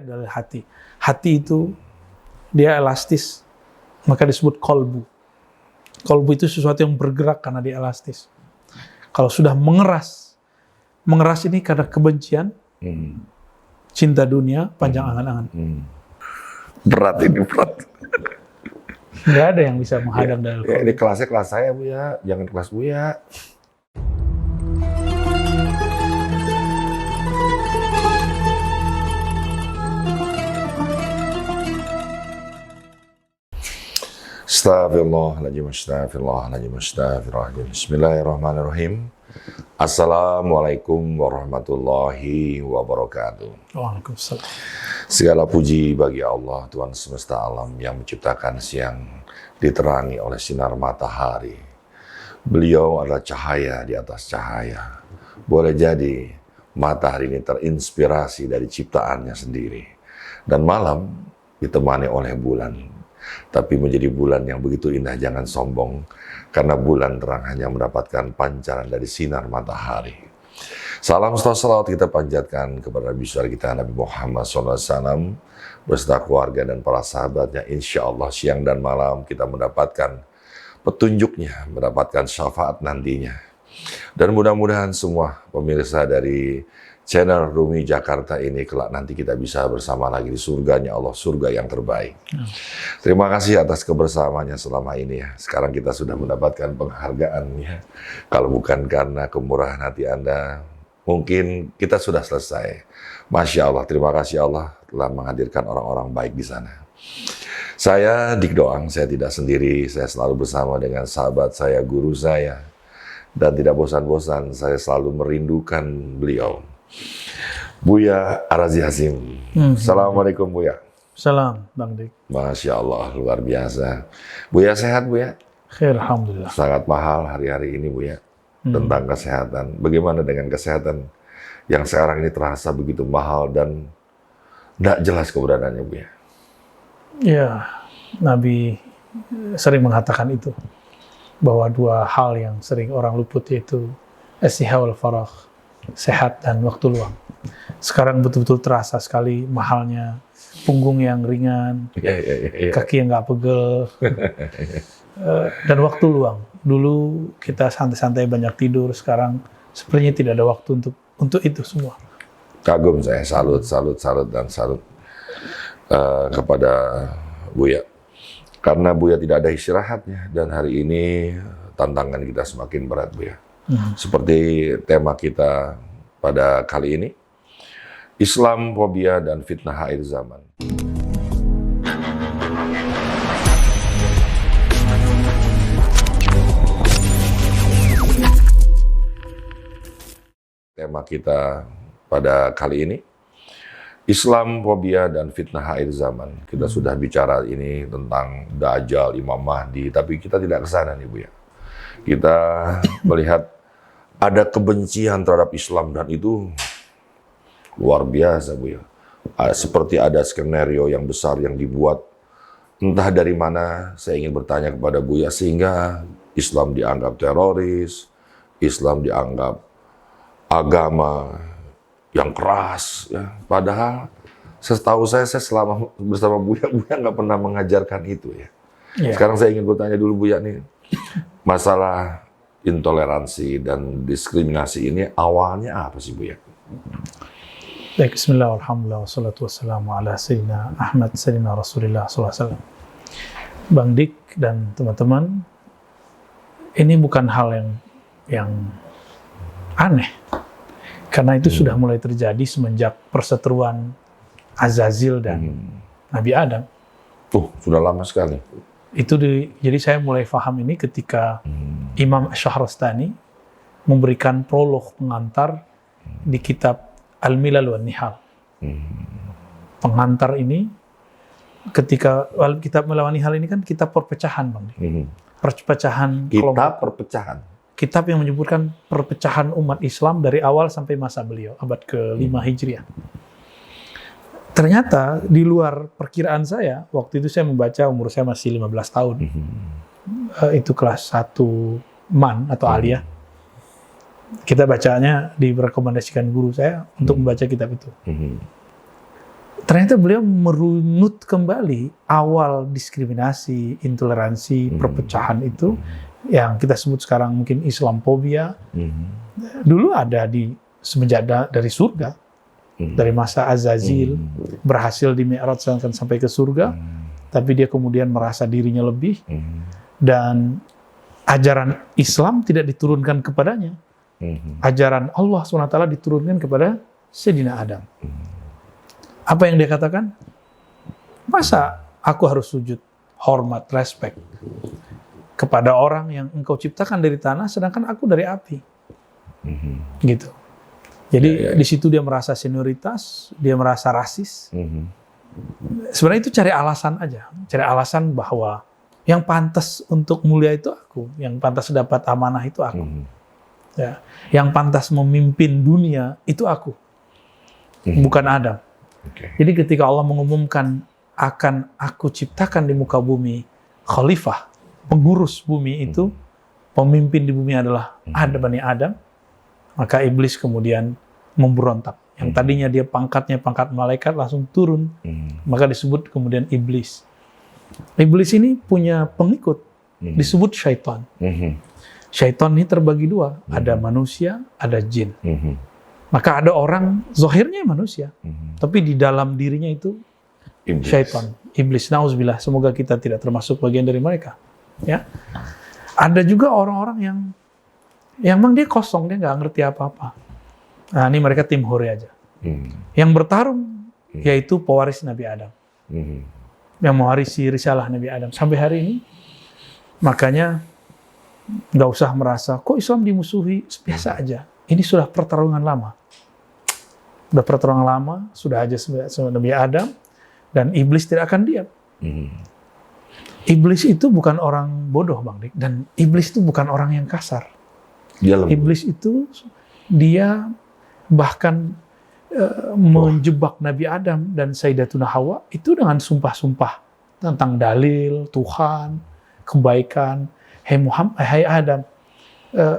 dari hati. Hati itu dia elastis, maka disebut kolbu. Kolbu itu sesuatu yang bergerak karena dia elastis. Kalau sudah mengeras ini karena kebencian, cinta dunia, panjang angan-angan. Berat ini, berat. Nggak ada yang bisa menghadang dari kolbu. Ini kelasnya kelas saya, Buya. Jangan kelas Buya. Astagfirullahaladzim. Bismillahirrahmanirrahim. Assalamualaikum warahmatullahi wabarakatuh. Waalaikumsalam. Segala puji bagi Allah, Tuhan semesta alam yang menciptakan siang diterangi oleh sinar matahari. Beliau adalah cahaya di atas cahaya. Boleh jadi matahari ini terinspirasi dari ciptaannya sendiri. Dan malam ditemani oleh bulan. Tapi menjadi bulan yang begitu indah, jangan sombong. Karena bulan terang hanya mendapatkan pancaran dari sinar matahari. Salam salawat kita panjatkan kepada Nabi besar kita Nabi Muhammad SAW beserta keluarga dan para sahabatnya. Insya Allah siang dan malam kita mendapatkan petunjuknya, mendapatkan syafaat nantinya. Dan mudah-mudahan semua pemirsa dari channel Rumi Jakarta ini kelak nanti kita bisa bersama lagi di surganya Allah, surga yang terbaik. Terima kasih atas kebersamaannya selama ini ya. Sekarang kita sudah mendapatkan penghargaan ya. Kalau bukan karena kemurahan hati Anda, mungkin kita sudah selesai. Masya Allah, terima kasih Allah telah menghadirkan orang-orang baik di sana. Saya Dik Doang, saya tidak sendiri, saya selalu bersama dengan sahabat saya, guru saya. Dan tidak bosan-bosan, saya selalu merindukan beliau. Buya Arazi Hasim. Assalamualaikum Buya. Salam Bang Dik. Masya Allah, luar biasa. Buya sehat Buya? Khair, alhamdulillah. Sangat mahal hari-hari ini Buya. Tentang kesehatan. Bagaimana dengan kesehatan yang sekarang ini terasa begitu mahal dan tidak jelas keberadaannya Buya? Ya, Nabi sering mengatakan itu. Bahwa dua hal yang sering orang luput yaitu as-siha wal faragh, sehat dan waktu luang. Sekarang betul-betul terasa sekali mahalnya, punggung yang ringan, kaki yang nggak pegel, dan waktu luang. Dulu kita santai-santai banyak tidur, sekarang sepertinya tidak ada waktu untuk itu semua. Kagum saya, salut kepada Buya. Karena Buya tidak ada istirahatnya, dan hari ini tantangan kita semakin berat Buya. Seperti tema kita pada kali ini, Islam, fobia, dan fitnah akhir zaman. Tema kita pada kali ini, Islam, fobia, dan fitnah akhir zaman. Kita sudah bicara ini tentang Dajjal, Imam Mahdi, tapi kita tidak ke sana nih Buya. Kita melihat ada kebencian terhadap Islam dan itu luar biasa Buya. Seperti ada skenario yang besar yang dibuat. Entah dari mana, saya ingin bertanya kepada Buya, sehingga Islam dianggap teroris, Islam dianggap agama yang keras, ya. Padahal setahu saya selama bersama Buya nggak pernah mengajarkan itu ya. Sekarang saya ingin bertanya dulu Buya nih, masalah intoleransi dan diskriminasi ini awalnya apa sih Buya? Baik, bismillah, alhamdulillah, wassalatu wassalamu ala sayyidina Ahmad, sayyidina Rasulullah SAW. Bang Dik dan teman-teman, ini bukan hal yang aneh. Karena itu sudah mulai terjadi semenjak perseteruan Azazil dan Nabi Adam. Sudah lama sekali. Jadi saya mulai paham ini ketika Imam Syahrastani memberikan prolog pengantar di kitab Al-Milal wan Nihal. Pengantar ini, ketika kitab Al-Milal wan Nihal ini kan kitab perpecahan Bang. Perpecahan kitab perpecahan. Kitab yang menyebutkan perpecahan umat Islam dari awal sampai masa beliau, abad ke-5 Hijriah. Ternyata di luar perkiraan saya, waktu itu saya membaca, umur saya masih 15 tahun. Itu kelas 1 MAN atau Aliyah. Kita bacanya, direkomendasikan guru saya untuk membaca kitab itu. ternyata beliau merunut kembali awal diskriminasi, intoleransi, perpecahan itu yang kita sebut sekarang mungkin Islamophobia. Dulu ada semenjak dari surga, dari masa Azazil, berhasil di Mi'raj sampai ke surga, tapi dia kemudian merasa dirinya lebih, dan ajaran Islam tidak diturunkan kepadanya. Ajaran Allah SWT diturunkan kepada Sayyidina Adam. Apa yang dia katakan? Masa aku harus sujud, hormat, respect kepada orang yang engkau ciptakan dari tanah, sedangkan aku dari api. Gitu. Jadi di situ dia merasa senioritas, dia merasa rasis. Sebenarnya itu cari alasan aja, cari alasan bahwa yang pantas untuk mulia itu aku, yang pantas dapat amanah itu aku, ya, yang pantas memimpin dunia itu aku, bukan Adam. Jadi ketika Allah mengumumkan akan aku ciptakan di muka bumi khalifah, pengurus bumi itu, pemimpin di bumi adalah Bani Adam, maka iblis kemudian memberontak. Yang tadinya dia pangkatnya pangkat malaikat langsung turun, maka disebut kemudian iblis. Iblis ini punya pengikut, disebut syaitan. Syaitan ini terbagi dua, ada manusia, ada jin. Maka ada orang zahirnya manusia, tapi di dalam dirinya itu syaitan, iblis. Nauzubillah, semoga kita tidak termasuk bagian dari mereka. Ya, ada juga orang-orang yang memang dia kosong, dia nggak ngerti apa-apa. Nah, ini mereka tim hore aja. Yang bertarung yaitu pewaris Nabi Adam, yang mewarisi risalah Nabi Adam sampai hari ini. Makanya nggak usah merasa kok Islam dimusuhi, biasa aja. Ini sudah pertarungan lama. Sudah pertarungan lama, sudah aja sama Nabi Adam, dan iblis tidak akan diam. Iblis itu bukan orang bodoh, Bang Dik, dan iblis itu bukan orang yang kasar. Iblis itu dia bahkan menjebak Nabi Adam dan Sayyidatuna Hawa itu dengan sumpah-sumpah tentang dalil, Tuhan, kebaikan. Hai Adam,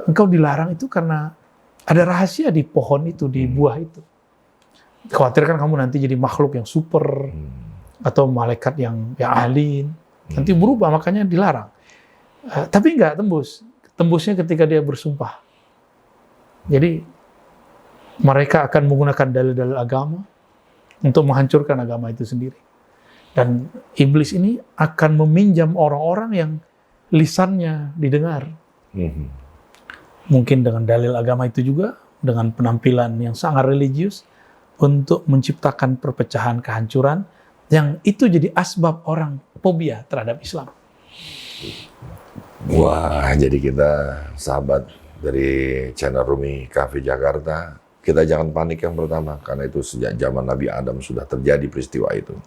engkau dilarang itu karena ada rahasia di pohon itu, di buah itu. Khawatirkan kamu nanti jadi makhluk yang super, atau malaikat yang alim, nanti berubah, makanya dilarang. Tapi enggak tembus. Tembusnya ketika dia bersumpah. Jadi mereka akan menggunakan dalil-dalil agama untuk menghancurkan agama itu sendiri. Dan iblis ini akan meminjam orang-orang yang lisannya didengar. Mungkin dengan dalil agama itu juga, dengan penampilan yang sangat religius, untuk menciptakan perpecahan, kehancuran, yang itu jadi asbab orang fobia terhadap Islam. Wah, jadi kita sahabat dari channel Rumi Cafe Jakarta, kita jangan panik yang pertama, karena itu sejak zaman Nabi Adam sudah terjadi peristiwa itu.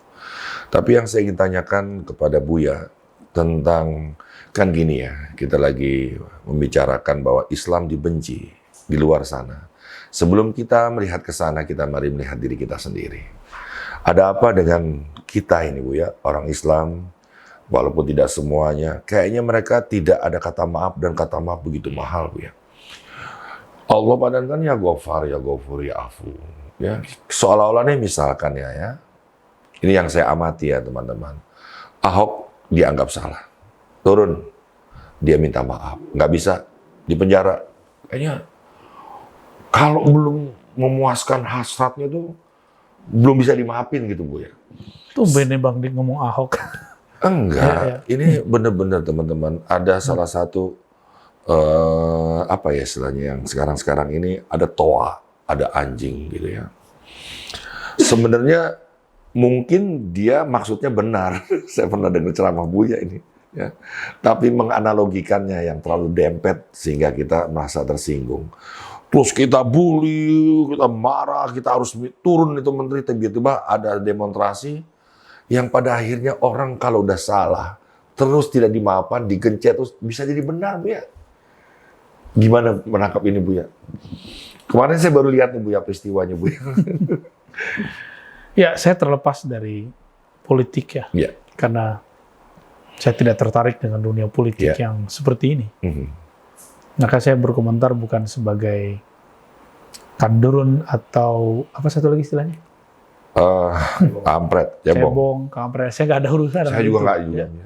Tapi yang saya ingin tanyakan kepada Buya tentang, kan gini ya, kita lagi membicarakan bahwa Islam dibenci di luar sana. Sebelum kita melihat ke sana, kita mari melihat diri kita sendiri. Ada apa dengan kita ini, Buya, orang Islam, walaupun tidak semuanya, kayaknya mereka tidak ada kata maaf, dan kata maaf begitu mahal, Buya. Allah padankan ya Ghafar, ya Ghafur, ya Afu. Ya, seolah-olah nih misalkan ya, ini yang saya amati ya teman-teman. Ahok dianggap salah, turun, dia minta maaf, nggak bisa, di penjara. Kayaknya kalau belum memuaskan hasratnya tuh belum bisa dimaafin gitu, Bu ya. Tuh bener Bang Dik ngomong Ahok. Enggak, ini benar-benar teman-teman, ada salah satu apa ya istilahnya yang sekarang ini ada toa, ada anjing gitu ya. Sebenarnya mungkin dia maksudnya benar. Saya pernah dengar ceramah Buya ini ya. Tapi menganalogikannya yang terlalu dempet sehingga kita merasa tersinggung. Terus kita bully, kita marah, kita harus turun itu menteri, tiba-tiba ada demonstrasi yang pada akhirnya orang kalau udah salah terus tidak dimaafkan, digencet terus bisa jadi benar, Bu ya. Gimana menangkap ini, Bu ya? Kemarin saya baru lihat nih, Bu ya, peristiwanya, Bu ya. Ya, saya terlepas dari politik ya. Yeah. Karena saya tidak tertarik dengan dunia politik yang seperti ini. Maka saya berkomentar bukan sebagai kandurun atau apa satu lagi istilahnya? Ampret, cebong. cebong, kampret. Saya nggak ada urusan. Saya dengan juga itu. nggak juga. Ya.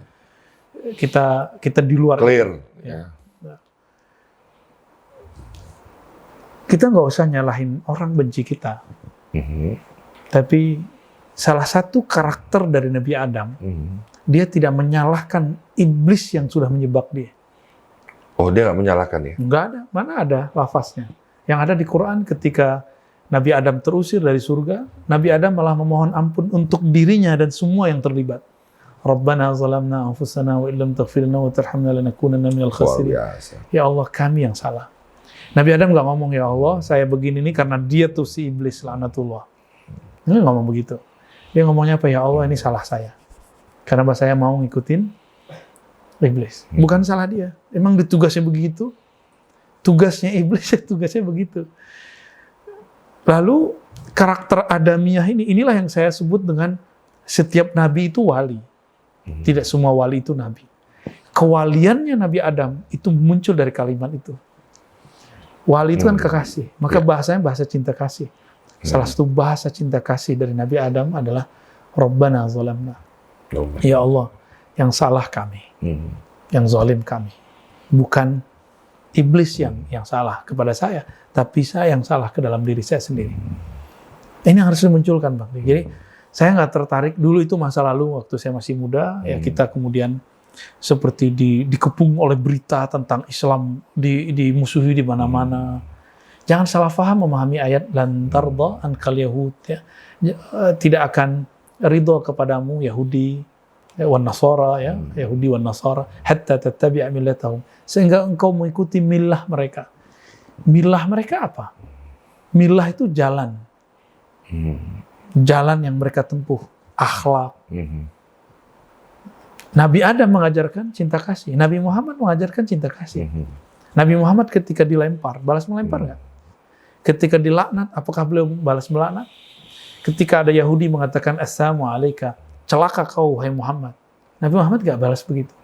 Kita di luar. Clear. Ya. Ya. Kita nggak usah nyalahin orang benci kita. Tapi salah satu karakter dari Nabi Adam, dia tidak menyalahkan iblis yang sudah menyebab dia. Oh, dia nggak menyalahkan ya? Nggak ada. Mana ada lafaznya? Yang ada di Quran ketika Nabi Adam terusir dari surga, Nabi Adam malah memohon ampun untuk dirinya dan semua yang terlibat. Rabbana zalamna anfusana wa illam taghfir lana wa tarhamna lanakunanna minal khasirin. Ya Allah, kami yang salah. Nabi Adam nggak ngomong, ya Allah, saya begini nih karena dia tuh si iblis, laknatullah. Dia ngomong begitu. Dia ngomongnya apa? Ya Allah, ini salah saya. Karena saya mau ngikutin iblis. Bukan salah dia. Emang tugasnya begitu. Tugasnya iblis, tugasnya begitu. Lalu karakter Adamiyah inilah yang saya sebut dengan setiap nabi itu wali. Tidak semua wali itu nabi. Kewaliannya Nabi Adam itu muncul dari kalimat itu. Wali itu kan kekasih. Maka bahasanya bahasa cinta kasih. Salah satu bahasa cinta kasih dari Nabi Adam adalah Rabbana zalamna. Ya Allah, yang salah kami. Yang zalim kami. Bukan iblis yang salah kepada saya, tapi saya yang salah ke dalam diri saya sendiri. Ini harus dimunculkan, Bang. Jadi saya nggak tertarik dulu, itu masa lalu waktu saya masih muda. Ya kita kemudian seperti dikepung oleh berita tentang Islam, dimusuhi di mana-mana. Jangan salah paham memahami ayat lan tarda ankal yahud, ya. Tidak akan ridho kepadamu Yahudi wan Nasara, ya, Yahudi wan Nasara hatta tattabi'a millatahum, sehingga engkau mengikuti milah mereka. Milah mereka apa? Milah itu jalan. Jalan yang mereka tempuh, akhlak. Nabi Adam mengajarkan cinta kasih, Nabi Muhammad mengajarkan cinta kasih. Nabi Muhammad ketika dilempar, balas melempar nggak? Ketika dilaknat, apakah beliau balas melaknat? Ketika ada Yahudi mengatakan assalamu alaika, celaka kau hai Muhammad, Nabi Muhammad nggak balas begitu.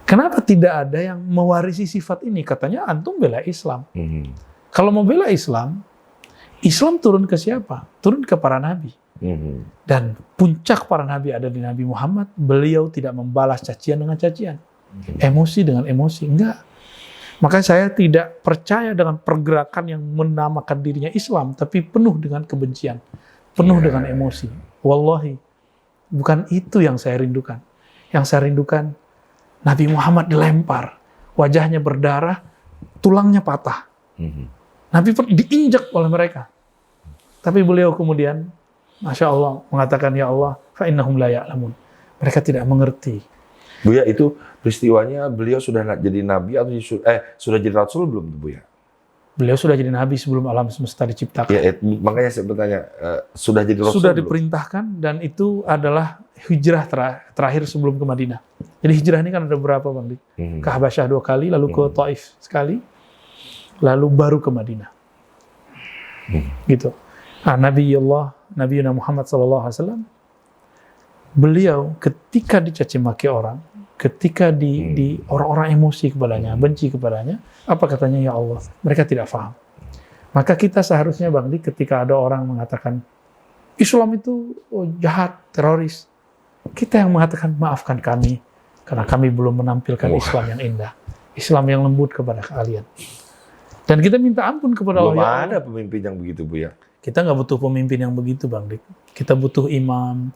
Kenapa tidak ada yang mewarisi sifat ini? Katanya antum bela Islam. Kalau mau bela Islam, Islam turun ke siapa? Turun ke para nabi. Dan puncak para nabi ada di Nabi Muhammad. Beliau tidak membalas cacian dengan cacian, emosi dengan emosi, enggak. Maka saya tidak percaya dengan pergerakan yang menamakan dirinya Islam, tapi penuh dengan kebencian, penuh dengan emosi. Wallahi, bukan itu yang saya rindukan. Yang saya rindukan, Nabi Muhammad dilempar, wajahnya berdarah, tulangnya patah. Nabi diinjak oleh mereka. Tapi beliau kemudian, Masya Allah, mengatakan, ya Allah, fa'innahum la ya'lamun. Mereka tidak mengerti. Buya, itu peristiwanya beliau sudah jadi nabi atau sudah jadi rasul belum, Buya? Beliau sudah jadi nabi sebelum alam semesta diciptakan. Ya, makanya saya bertanya, sudah jadi rasul? Sudah diperintahkan, dan itu adalah hijrah terakhir sebelum ke Madinah. Jadi hijrah ini kan ada berapa, Bang Dik? Ke Habasyah 2 kali, lalu ke Taif sekali, lalu baru ke Madinah. Gitu. Nabi Muhammad SAW, beliau ketika dicaci maki orang, ketika di orang-orang emosi kepadanya, benci kepadanya, apa katanya? Ya Allah, mereka tidak paham. Maka kita seharusnya, Bang Dik, ketika ada orang mengatakan Islam itu jahat, teroris, kita yang mengatakan maafkan kami karena kami belum menampilkan Islam yang indah, Islam yang lembut kepada kalian. Dan kita minta ampun kepada Allah. Belum ada pemimpin yang begitu, Bu, ya. Kita nggak butuh pemimpin yang begitu, Bang Dik. Kita butuh imam,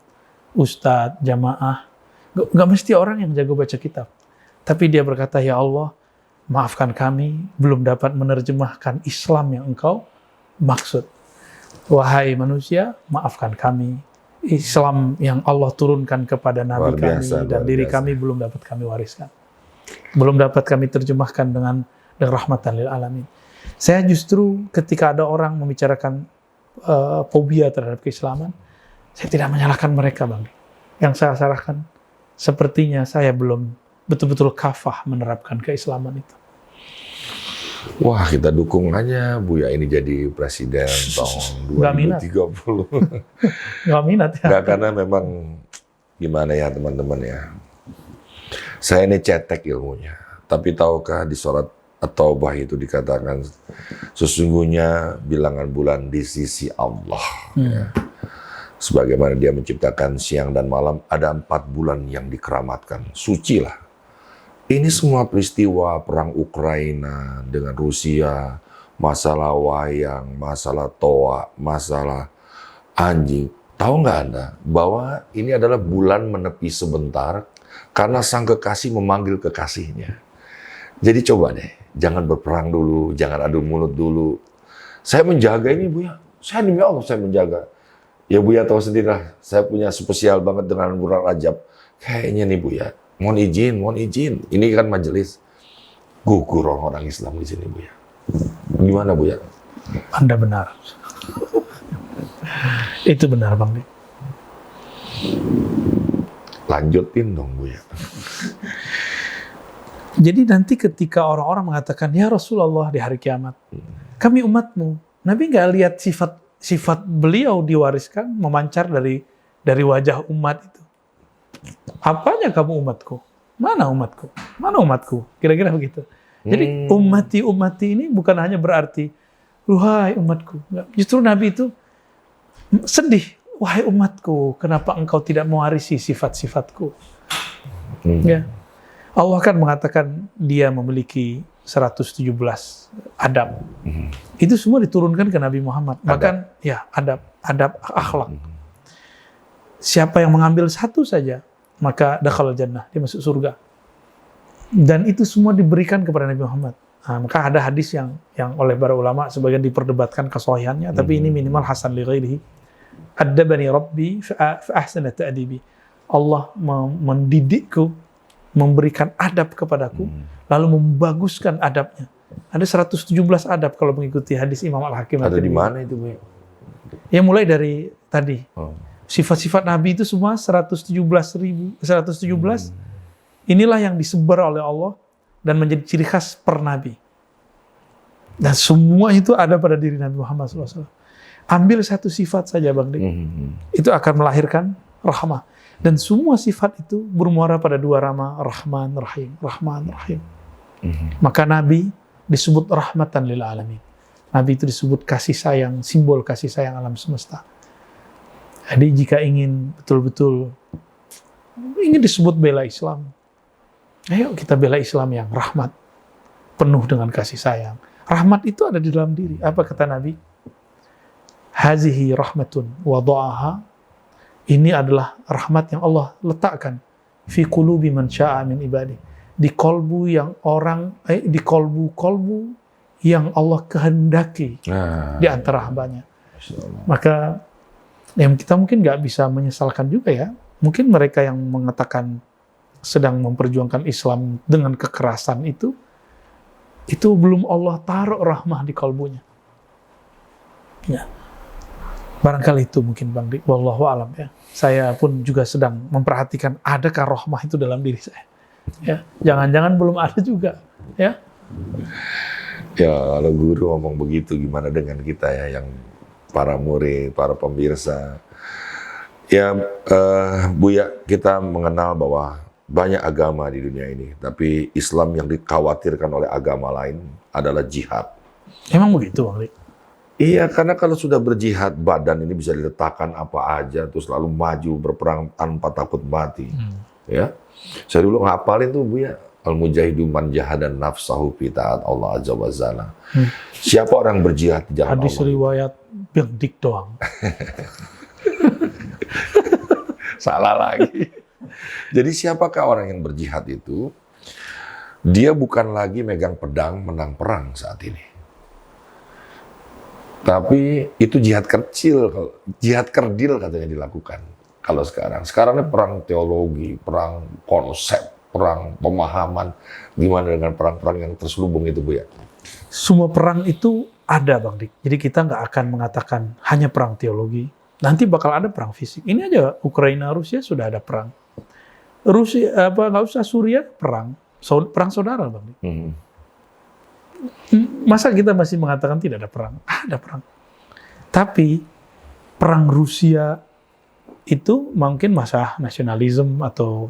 ustadz, jamaah. Nggak mesti orang yang jago baca kitab. Tapi dia berkata, ya Allah, maafkan kami, belum dapat menerjemahkan Islam yang engkau maksud. Wahai manusia, maafkan kami. Islam yang Allah turunkan kepada Nabi kami dan diri kami belum dapat kami wariskan. Belum dapat kami terjemahkan dengan rahmatan lil alamin. Saya justru ketika ada orang membicarakan fobia terhadap keislaman, saya tidak menyalahkan mereka, Bang. Yang saya salahkan, sepertinya saya belum betul-betul kafah menerapkan keislaman itu. Wah, kita dukung aja Buya ini jadi presiden tahun 2030. Nggak minat ya? Nggak, karena memang gimana ya teman-teman ya. Saya ini cetek ilmunya. Tapi tahukah di surat At-Taubah itu dikatakan sesungguhnya bilangan bulan di sisi Allah. Ya. Sebagaimana Dia menciptakan siang dan malam, ada 4 bulan yang dikeramatkan. Sucilah. Ini semua peristiwa perang Ukraina dengan Rusia, masalah wayang, masalah toa, masalah anjing. Tahu nggak Anda bahwa ini adalah bulan menepi sebentar karena sang kekasih memanggil kekasihnya. Jadi coba deh, jangan berperang dulu, jangan adu mulut dulu. Saya menjaga ini, Buya. Saya demi Allah saya menjaga. Ya Buya tahu sendirilah, saya punya spesial banget dengan bulan Rajab. Kayaknya nih Buya, mohon izin. Ini kan majelis. Gugur orang Islam di sini Buya. Gimana Buya? Anda benar. Itu benar Bang Dik. Lanjutin dong Buya. Jadi nanti ketika orang-orang mengatakan, ya Rasulullah di hari kiamat, kami umatmu. Nabi nggak lihat sifat beliau diwariskan memancar dari wajah umat itu. Apanya kamu umatku? Mana umatku? Mana umatku? Kira-kira begitu. Jadi umati ini bukan hanya berarti wahai umatku. Justru Nabi itu sedih. Wahai umatku, kenapa engkau tidak mewarisi sifat-sifatku? Ya. Allah kan mengatakan Dia memiliki 117 adab. Itu semua diturunkan ke Nabi Muhammad. Bahkan ya adab akhlak. Siapa yang mengambil satu saja, maka dakhalal jannah, dia masuk surga. Dan itu semua diberikan kepada Nabi Muhammad. Nah, maka ada hadis yang oleh para ulama sebagian diperdebatkan kesahihannya, tapi ini minimal hasan li ghairihi. Addabani Rabbi fa ahsana ta'dibi. Allah mendidikku, memberikan adab kepadaku, lalu membaguskan adabnya. Ada 117 adab kalau mengikuti hadis Imam Al-Hakim. Ada di mana itu, Bu? Ya mulai dari tadi. Sifat-sifat Nabi itu semua 117. Inilah yang disebar oleh Allah dan menjadi ciri khas per Nabi. Dan semua itu ada pada diri Nabi Muhammad SAW. Ambil satu sifat saja Bang Dik. Itu akan melahirkan rahmah. Dan semua sifat itu bermuara pada dua nama, Rahman, Rahim. Rahman, Rahim. Maka Nabi disebut rahmatan lil alamin. Nabi itu disebut kasih sayang, simbol kasih sayang alam semesta. Jadi jika ingin betul-betul ingin disebut bela Islam, ayo kita bela Islam yang rahmat, penuh dengan kasih sayang. Rahmat itu ada di dalam diri. Apa kata Nabi? Hazihi rahmatun wada'aha. Ini adalah rahmat yang Allah letakkan fi qulubi man syaa min ibadi, di kolbu yang di kolbu yang Allah kehendaki di antara hambanya. Maka yang kita mungkin nggak bisa menyesalkan juga ya, mungkin mereka yang mengatakan sedang memperjuangkan Islam dengan kekerasan itu belum Allah taruh rahmah di kolbunya. Ya. Barangkali itu mungkin Bang Dik, wallahu alam ya. Saya pun juga sedang memperhatikan adakah rahmah itu dalam diri saya. Ya, jangan-jangan belum ada juga, ya. Ya, kalau guru ngomong begitu, gimana dengan kita ya, yang para murid, para pemirsa. Ya, Buya, kita mengenal bahwa banyak agama di dunia ini, tapi Islam yang dikhawatirkan oleh agama lain adalah jihad. Emang begitu, Bang Dik? Iya, karena kalau sudah berjihad, badan ini bisa diletakkan apa aja, terus lalu maju berperang tanpa takut mati. Ya, saya dulu ngapalin tuh Buya, al-mujahidu man jahadan nafsahu fi ta'at Allah azza wa jalla. Siapa orang berjihad di jalan Allah? Hadis riwayat Bang Dik doang. Salah lagi. Jadi siapakah orang yang berjihad itu? Dia bukan lagi megang pedang menang perang saat ini. Tapi itu jihad kecil, jihad kerdil katanya dilakukan. Kalau sekarang ini perang teologi, perang konsep, perang pemahaman. Gimana dengan perang-perang yang terselubung itu, Bu ya? Semua perang itu ada, Bang Dik. Jadi kita nggak akan mengatakan hanya perang teologi. Nanti bakal ada perang fisik. Ini aja Ukraina Rusia sudah ada perang. Rusia nggak usah Suriah perang saudara, Bang Dik. Masa kita masih mengatakan tidak ada perang? Ada perang. Tapi perang Rusia itu mungkin masalah nasionalisme atau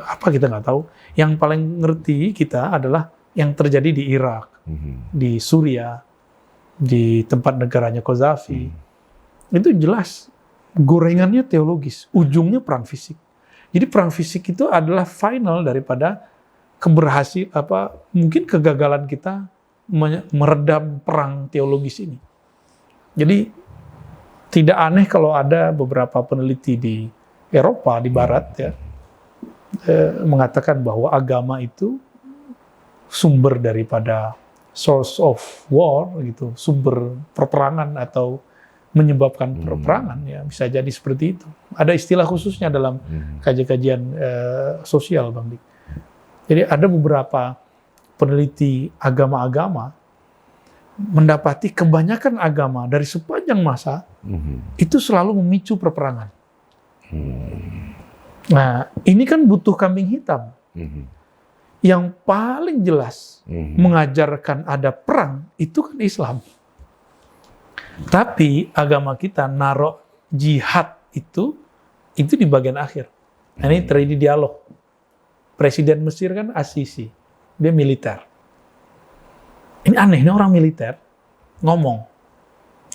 apa kita nggak tahu. Yang paling ngerti kita adalah yang terjadi di Irak, di Suriah, di tempat negaranya Qaddafi. Itu jelas gorengannya teologis, ujungnya perang fisik. Jadi perang fisik itu adalah final daripada mungkin kegagalan kita meredam perang teologis ini. Jadi tidak aneh kalau ada beberapa peneliti di Eropa, di Barat ya, mengatakan bahwa agama itu sumber daripada source of war gitu, sumber perperangan atau menyebabkan peperangan ya, bisa jadi seperti itu. Ada istilah khususnya dalam kajian sosial, Bang Dik. Jadi ada beberapa peneliti agama-agama mendapati kebanyakan agama dari sepanjang masa itu selalu memicu perperangan. Nah, ini kan butuh kambing hitam. Yang paling jelas mengajarkan ada perang itu kan Islam. Tapi agama kita naruh jihad itu di bagian akhir. Nah, ini terjadi dialog. Presiden Mesir kan As-Sisi, dia militer. Ini aneh, ini orang militer ngomong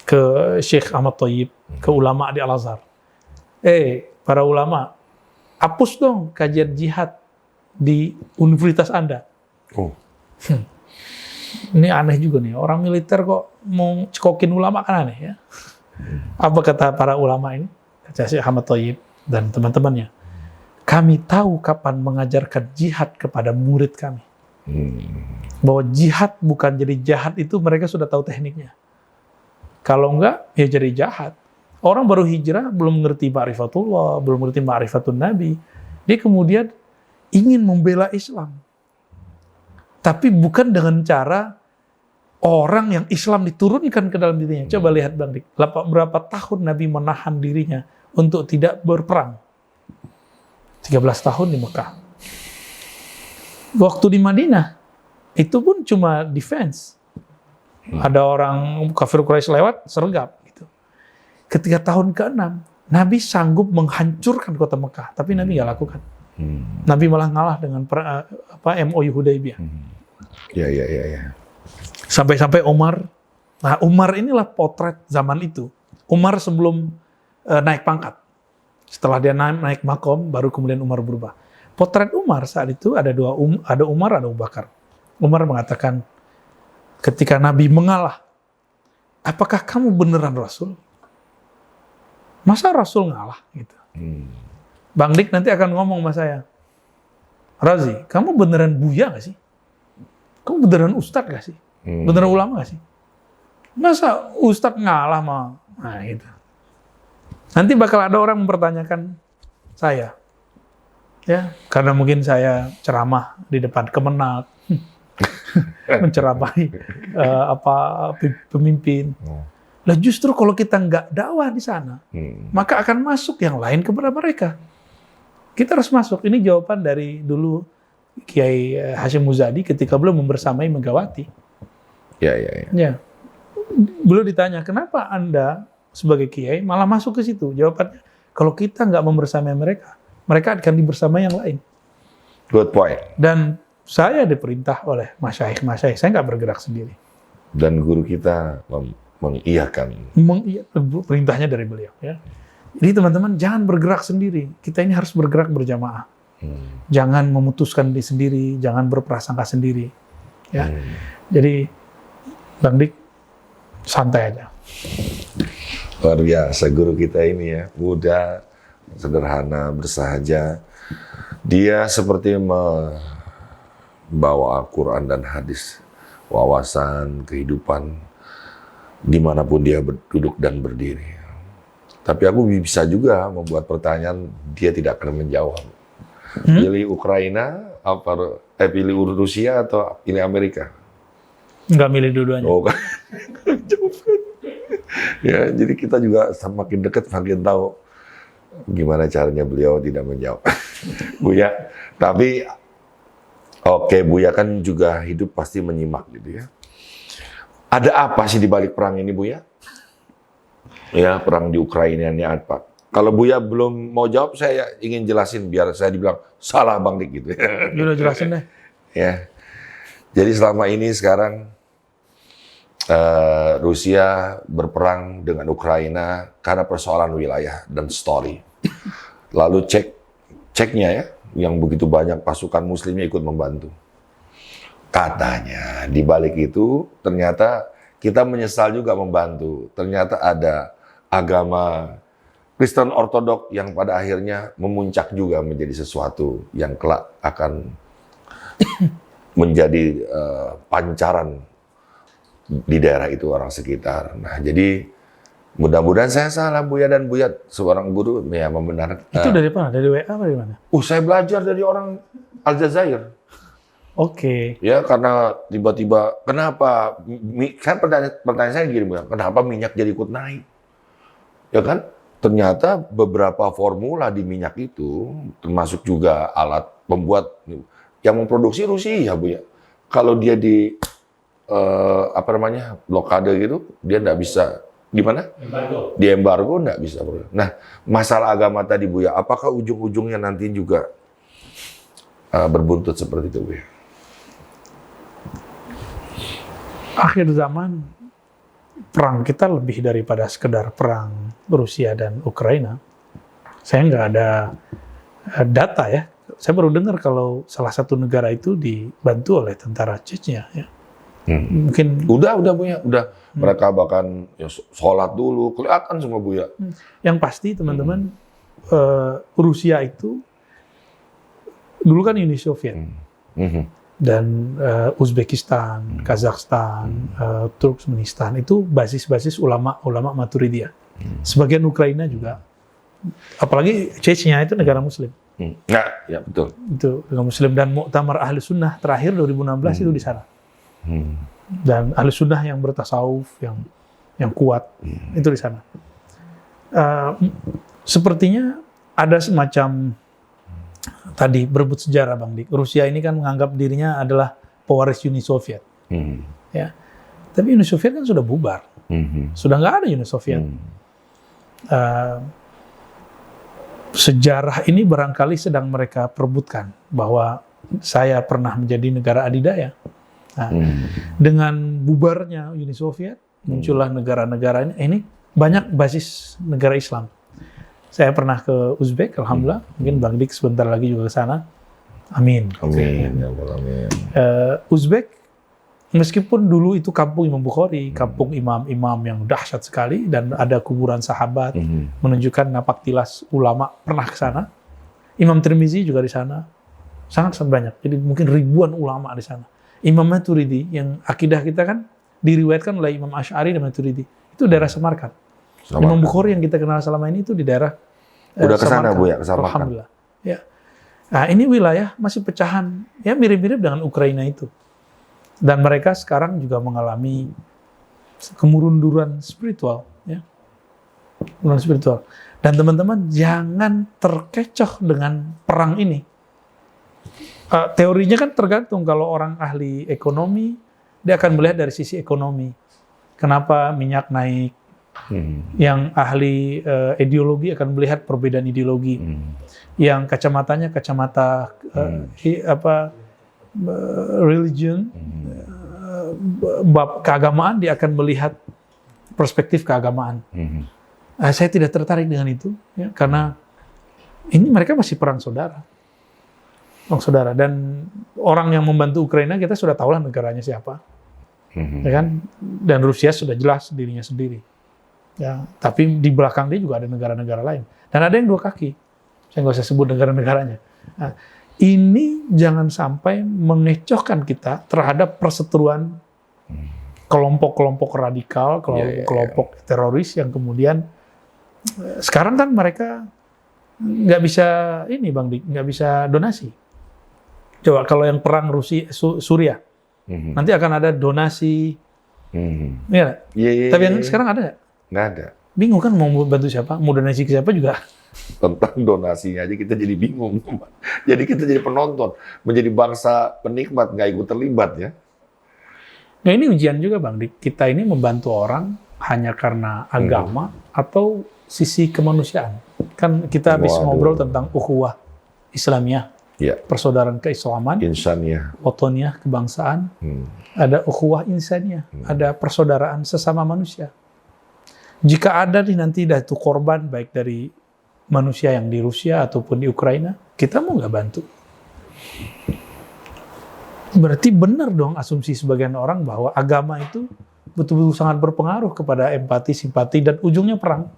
ke Syekh Ahmad Thayyib, ke ulama di Al-Azhar. Para ulama, hapus dong kajian jihad di universitas Anda. Ini aneh juga nih, orang militer kok mau cekokin ulama, kan aneh ya. Apa kata para ulama ini? Kata Syekh Ahmad Thayyib dan teman-temannya. Kami tahu kapan mengajarkan jihad kepada murid kami. Bahwa jihad bukan jadi jahat itu mereka sudah tahu tekniknya. Kalau enggak, ya jadi jahat. Orang baru hijrah, belum ngerti ma'rifatullah, belum ngerti ma'rifatun Nabi. Dia kemudian ingin membela Islam. Tapi bukan dengan cara orang yang Islam diturunkan ke dalam dirinya. Coba lihat Bang Dik, berapa tahun Nabi menahan dirinya untuk tidak berperang. 13 tahun di Mekah. Waktu di Madinah, itu pun cuma defense. Ada orang kafir Quraisy lewat, sergap. Gitu. Ketika tahun ke-6, Nabi sanggup menghancurkan kota Mekah, tapi Nabi nggak lakukan. Nabi malah ngalah dengan MOU Hudaybiyah. Ya. Sampai-sampai Umar. Nah, Umar inilah potret zaman itu. Umar sebelum naik pangkat. Setelah dia naik makom, baru kemudian Umar berubah. Potret Umar saat itu ada ada Umar, ada Abu Bakar. Umar mengatakan, ketika Nabi mengalah, apakah kamu beneran Rasul? Masa Rasul ngalah? Gitu. Bang Dik nanti akan ngomong sama saya, Razi, kamu beneran buya gak sih? Kamu beneran ustadz gak sih? Beneran ulama gak sih? Masa ustadz ngalah mah? Nah gitu. Nanti bakal ada orang mempertanyakan saya, ya, karena mungkin saya ceramah di depan Kemenak, menceramahi pemimpin. Lah justru kalau kita nggak dakwah di sana, maka akan masuk yang lain kepada mereka. Kita harus masuk. Ini jawaban dari dulu Kiai Hashim Muzadi ketika belum membersamai Megawati. Ya. Beliau ditanya, kenapa Anda sebagai kiai malah masuk ke situ? Jawabannya, kalau kita nggak membersamai mereka, mereka akan dibersamai yang lain. Good point. Dan saya diperintah oleh masyaikh, saya nggak bergerak sendiri. Dan guru kita mengiyakan. Perintahnya dari beliau. Ya. Jadi teman-teman jangan bergerak sendiri. Kita ini harus bergerak berjamaah. Jangan memutuskan diri sendiri, jangan berprasangka sendiri. Ya. Jadi Bang Dik, santai aja. Luar biasa guru kita ini ya, muda, sederhana, bersahaja. Dia seperti membawa Al-Quran dan hadis, wawasan, kehidupan, dimanapun dia duduk dan berdiri. Tapi aku bisa juga membuat pertanyaan, dia tidak akan menjawab. Pilih Ukraina, pilih Rusia atau pilih Amerika? Nggak milih dua-duanya. Oh, kan. Ya, jadi kita juga semakin dekat makin tahu gimana caranya beliau tidak menjawab. Buya, tapi Buya kan juga hidup pasti menyimak gitu ya. Ada apa sih di balik perang ini, Buya? Ya, perang di Ukraina ini apa? Kalau Buya belum mau jawab, saya ingin jelasin biar saya dibilang salah Bang Dik gitu. Udah jelasin deh. Ya. Jadi selama ini sekarang Rusia berperang dengan Ukraina karena persoalan wilayah dan story. Lalu ceknya ya, yang begitu banyak pasukan muslimnya ikut membantu. Katanya di balik itu ternyata kita menyesal juga membantu. Ternyata ada agama Kristen Ortodok yang pada akhirnya memuncak juga menjadi sesuatu yang kelak akan menjadi pancaran di daerah itu orang sekitar. Nah, jadi mudah-mudahan saya salah Buya dan Buya seorang guru ya membenarkan. Itu dari mana? Dari WA apa dari mana? Saya belajar dari orang Aljazair. Oke. Ya, karena tiba-tiba kenapa kan pertanyaan saya gini, Buya, kenapa minyak jadi ikut naik? Ya kan? Ternyata beberapa formula di minyak itu termasuk juga alat pembuat yang memproduksi Rusia, Buya. Kalau dia di blokade gitu, dia nggak bisa gimana? Embargo. Di embargo nggak bisa. Nah, masalah agama tadi Buya, apakah ujung-ujungnya nanti juga berbuntut seperti itu Buya? Akhir zaman perang kita lebih daripada sekedar perang Rusia dan Ukraina. Saya nggak ada data ya. Saya baru dengar kalau salah satu negara itu dibantu oleh tentara Chechnya. Ya. Mungkin Udah Buya, udah. Mereka bahkan ya, sholat dulu, kelihatan semua Buya. Yang pasti teman-teman, Rusia itu dulu kan Uni Soviet dan Uzbekistan, Kazakhstan, Turkmenistan itu basis-basis ulama Maturidiyah. Sebagian Ukraina juga, apalagi Chechnya itu negara Muslim. Nah, ya betul. Itu negara Muslim dan Muktamar Ahli Sunnah terakhir 2016 itu di sana. Dan ahli sunnah yang bertasawuf yang kuat itu di sana. Sepertinya ada semacam tadi berebut sejarah Bang Dik. Rusia ini kan menganggap dirinya adalah pewaris Uni Soviet. Ya. Tapi Uni Soviet kan sudah bubar. Sudah nggak ada Uni Soviet. Sejarah ini barangkali sedang mereka perebutkan bahwa saya pernah menjadi negara adidaya. Nah, dengan bubarnya Uni Soviet, muncullah negara-negara ini banyak basis negara Islam. Saya pernah ke Uzbek, alhamdulillah. Mungkin Bang Dik sebentar lagi juga ke sana. Amin. Amin. Ya Allah, amin. Uzbek, meskipun dulu itu kampung Imam Bukhari, kampung imam-imam yang dahsyat sekali, dan ada kuburan sahabat, menunjukkan napak tilas ulama pernah ke sana. Imam Tirmizi juga di sana. Sangat-sangat banyak. Jadi mungkin ribuan ulama di sana. Imam Maturidi, yang akidah kita kan diriwayatkan oleh Imam Asy'ari dan Maturidi, itu daerah Samarkand. Imam Bukhari yang kita kenal selama ini itu di daerah udah ke sana Bu ya, ke Samarkand. Alhamdulillah. Ya. Nah, ini wilayah masih pecahan, ya mirip-mirip dengan Ukraina itu. Dan mereka sekarang juga mengalami kemunduran spiritual, ya. Kemunduran spiritual. Dan teman-teman jangan terkecoh dengan perang ini. Teorinya kan tergantung, kalau orang ahli ekonomi, dia akan melihat dari sisi ekonomi. Kenapa minyak naik? Yang ahli ideologi akan melihat perbedaan ideologi. Yang kacamatanya kacamata religion, bab keagamaan, dia akan melihat perspektif keagamaan. Saya tidak tertarik dengan itu, ya, karena ini mereka masih perang saudara. Saudara, dan orang yang membantu Ukraina kita sudah tahu lah negaranya siapa, ya kan? Dan Rusia sudah jelas dirinya sendiri, ya. Tapi di belakang dia juga ada negara-negara lain, dan ada yang dua kaki. Saya nggak usah sebut negara-negaranya. Nah, ini jangan sampai mengecohkan kita terhadap perseteruan kelompok-kelompok radikal, kelompok teroris yang kemudian sekarang kan mereka nggak bisa ini Bang Dik, nggak bisa donasi. Coba kalau yang perang Suriah, nanti akan ada donasi, ya. Tapi yang sekarang ada nggak? Nggak ada. Bingung kan mau bantu siapa, mau donasi ke siapa juga. Tentang donasinya aja kita jadi bingung. Jadi kita jadi penonton, menjadi bangsa penikmat, nggak ikut terlibat ya. Nah ini ujian juga Bang, kita ini membantu orang hanya karena agama atau sisi kemanusiaan. Kan kita habis ngobrol tentang ukhuwah Islamiyah. Ya. persaudaraan keislaman, Insaniyah. wataniyah, kebangsaan, ada ukhuwah insaniyah, ada persaudaraan sesama manusia. Jika ada nih nanti itu korban baik dari manusia yang di Rusia ataupun di Ukraina, kita mau nggak bantu? Berarti benar dong asumsi sebagian orang bahwa agama itu betul-betul sangat berpengaruh kepada empati, simpati, dan ujungnya perang.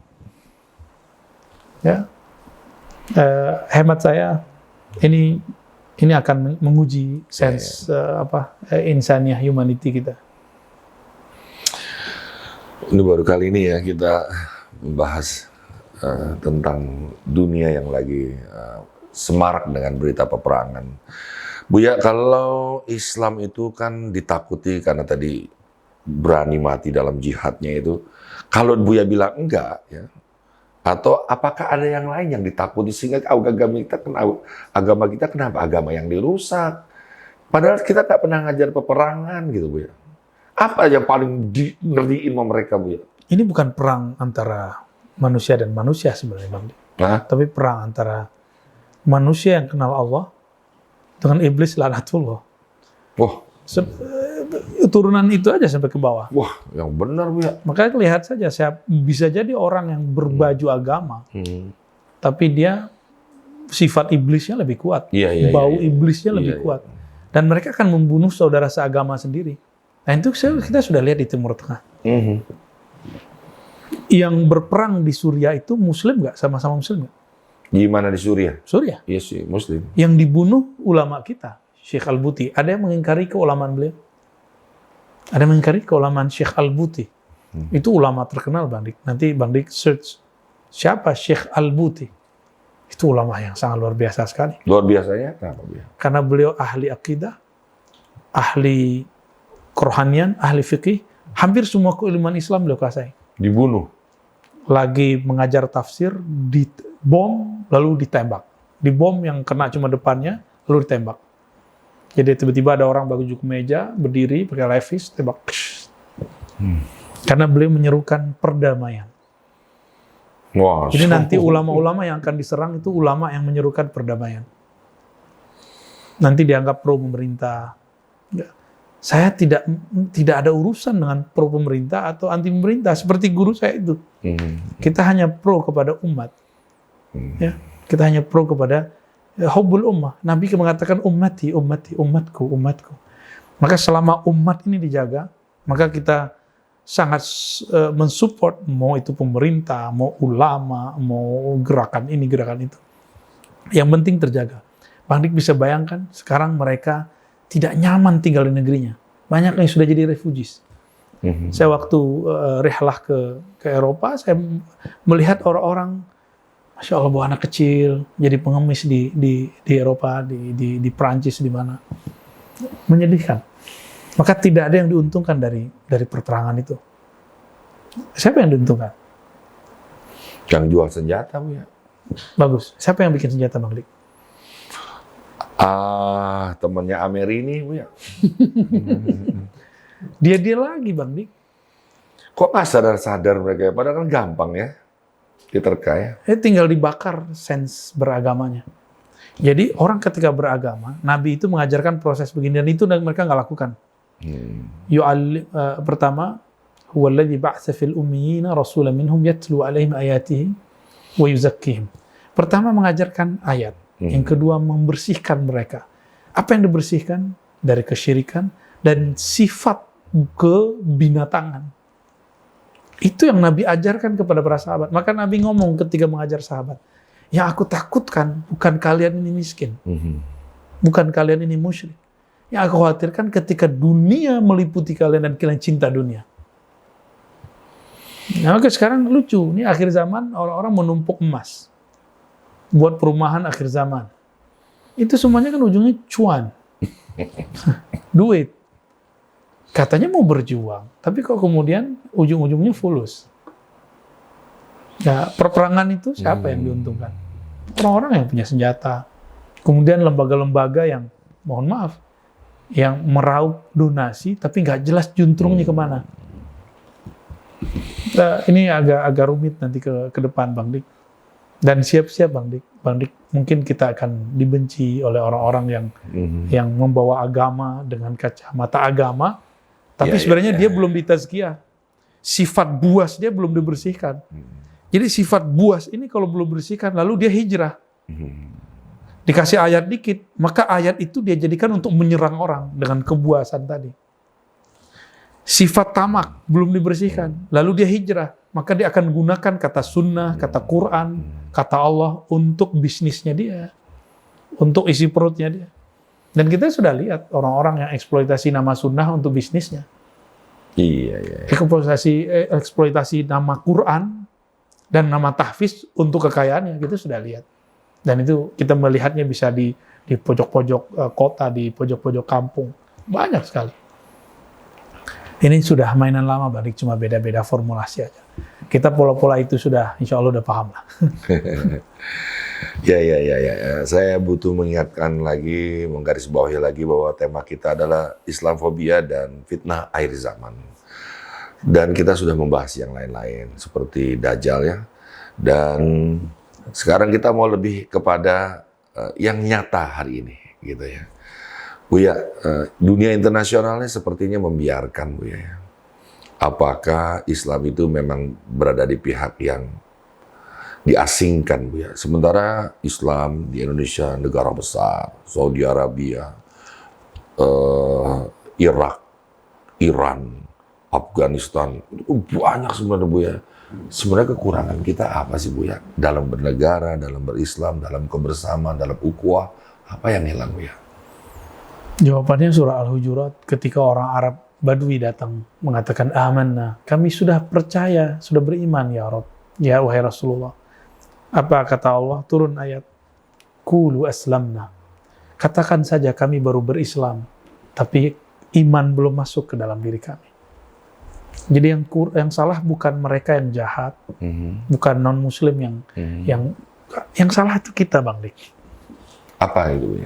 Ya, hemat saya ini akan menguji sense insaniah, humanity kita. Ini baru kali ini ya kita membahas tentang dunia yang lagi semarak dengan berita peperangan. Buya, kalau Islam itu kan ditakuti karena tadi berani mati dalam jihadnya itu. Kalau Buya bilang enggak, ya, atau apakah ada yang lain yang ditakuti sehingga agama kita kenapa agama yang dirusak? Padahal kita tak pernah ngajar peperangan gitu, Buya. Apa yang paling ngeriin sama mereka, Buya? Ini bukan perang antara manusia dan manusia sebenarnya, Bang. Tapi perang antara manusia yang kenal Allah dengan iblis laknatullah. Wah. Turunan itu aja sampai ke bawah. Wah, yang benar, Buya. Makanya lihat saja, bisa jadi orang yang berbaju agama, tapi dia sifat iblisnya lebih kuat. Bau iblisnya lebih kuat. Dan mereka akan membunuh saudara seagama sendiri. Nah itu kita sudah lihat di Timur Tengah. Yang berperang di Suriah itu Muslim nggak? Sama-sama Muslim nggak? Gimana di Suriah? Suriah. Iya sih, Muslim. Yang dibunuh ulama kita, Syekh Al-Buti. Ada yang mengingkari keulamaan beliau? Ada yang mengingkari keulamaan Syekh Al-Buti. Itu ulama terkenal, Bang Dik. Nanti Bang Dik search siapa Syekh Al-Buti. Itu ulama yang sangat luar biasa sekali. Luar biasanya kenapa, Buya? Karena beliau ahli akidah, ahli kerohanian, ahli fikih, hampir semua keilmuan Islam beliau kuasai. Dibunuh. Lagi mengajar tafsir, dibom, lalu ditembak. Dibom yang kena cuma depannya, lalu ditembak. Jadi tiba-tiba ada orang baju kemeja, berdiri, pakai levis, tembak. Karena beliau menyerukan perdamaian. Wah, jadi nanti ulama-ulama yang akan diserang itu ulama yang menyerukan perdamaian. Nanti dianggap pro pemerintah. Saya tidak ada urusan dengan pro pemerintah atau anti pemerintah seperti guru saya itu. Kita hanya pro kepada umat. Ya, kita hanya pro kepada hubbul ummah. Nabi mengatakan ummati, umatku. Maka selama umat ini dijaga, maka kita sangat mensupport mau itu pemerintah, mau ulama, mau gerakan ini, gerakan itu. Yang penting terjaga. Bang Dik bisa bayangkan sekarang mereka tidak nyaman tinggal di negerinya. Banyak yang sudah jadi refugees. Saya waktu rihlah ke Eropa, saya melihat orang-orang, Masya Allah, bawa anak kecil, jadi pengemis di Eropa, di Perancis, di mana. Menyedihkan. Maka tidak ada yang diuntungkan dari perperangan itu. Siapa yang diuntungkan? Yang jual senjata, Bu, ya. Bagus. Siapa yang bikin senjata, Bang Dik? Temannya Ameri ini, Bu, ya. Dia lagi, Bang Dik. Kok nggak sadar-sadar mereka? Padahal kan gampang ya. Diterka ya. Tinggal dibakar sense beragamanya. Jadi orang ketika beragama, Nabi itu mengajarkan proses begini, dan itu mereka nggak lakukan. Pertama, huwallazi ba'atsa fil ummiyina rasulan minhum yatlu 'alaihim ayatihi wa yuzakkihim. Pertama mengajarkan ayat, yang kedua membersihkan mereka. Apa yang dibersihkan? Dari kesyirikan dan sifat kebinatangan. Itu yang Nabi ajarkan kepada para sahabat. Maka Nabi ngomong ketika mengajar sahabat, yang aku takutkan bukan kalian ini miskin, bukan kalian ini musyrik. Yang aku khawatirkan ketika dunia meliputi kalian dan kalian cinta dunia. Nah, maka sekarang lucu, ini akhir zaman orang-orang menumpuk emas buat perumahan akhir zaman. Itu semuanya kan ujungnya cuan, duit. Katanya mau berjuang, tapi kok kemudian ujung-ujungnya fulus. Nah, perperangan itu siapa yang diuntungkan? Orang-orang yang punya senjata. Kemudian lembaga-lembaga yang, mohon maaf, yang meraup donasi, tapi nggak jelas juntrungnya kemana. Nah, ini agak rumit nanti ke depan, Bang Dik. Dan siap-siap, Bang Dik, Bang Dik, mungkin kita akan dibenci oleh orang-orang yang membawa agama dengan kacamata agama, tapi sebenarnya dia belum ditazkiyah. Sifat buas dia belum dibersihkan. Jadi sifat buas ini kalau belum bersihkan, lalu dia hijrah. Dikasih ayat dikit, maka ayat itu dia jadikan untuk menyerang orang dengan kebuasan tadi. Sifat tamak belum dibersihkan, lalu dia hijrah, maka dia akan gunakan kata sunnah, kata Quran, kata Allah untuk bisnisnya dia, untuk isi perutnya dia. Dan kita sudah lihat orang-orang yang eksploitasi nama sunnah untuk bisnisnya. Iya. Eksploitasi nama Quran dan nama tahfiz untuk kekayaannya, kita sudah lihat. Dan itu kita melihatnya bisa di pojok-pojok kota, di pojok-pojok kampung, banyak sekali. Ini sudah mainan lama, balik cuma beda-beda formulasi aja. Kita pola-pola itu sudah, insya Allah udah paham lah. Ya. Saya butuh mengingatkan lagi, menggarisbawahi lagi bahwa tema kita adalah Islamfobia dan fitnah akhir zaman. Dan kita sudah membahas yang lain-lain, seperti Dajjal ya. Dan sekarang kita mau lebih kepada yang nyata hari ini, gitu ya. Buya, dunia internasionalnya sepertinya membiarkan, Buya. Apakah Islam itu memang berada di pihak yang diasingkan, Buya? Sementara Islam di Indonesia, negara besar, Saudi Arabia, Irak, Iran, Afghanistan, itu banyak sebenarnya, Buya. Sebenarnya kekurangan kita apa sih, Buya? Dalam bernegara, dalam berislam, dalam kebersamaan, dalam ukhuwah, apa yang hilang, Buya? Jawabannya surah Al-Hujurat, ketika orang Arab Badui datang mengatakan amanna, kami sudah percaya, sudah beriman ya Rabb, ya wahai Rasulullah. Apa kata Allah? Turun ayat, Qulu aslamna. Katakan saja kami baru berislam, tapi iman belum masuk ke dalam diri kami. Jadi yang salah bukan mereka yang jahat, bukan non-muslim yang salah itu kita, Bang Dik. Apa itu?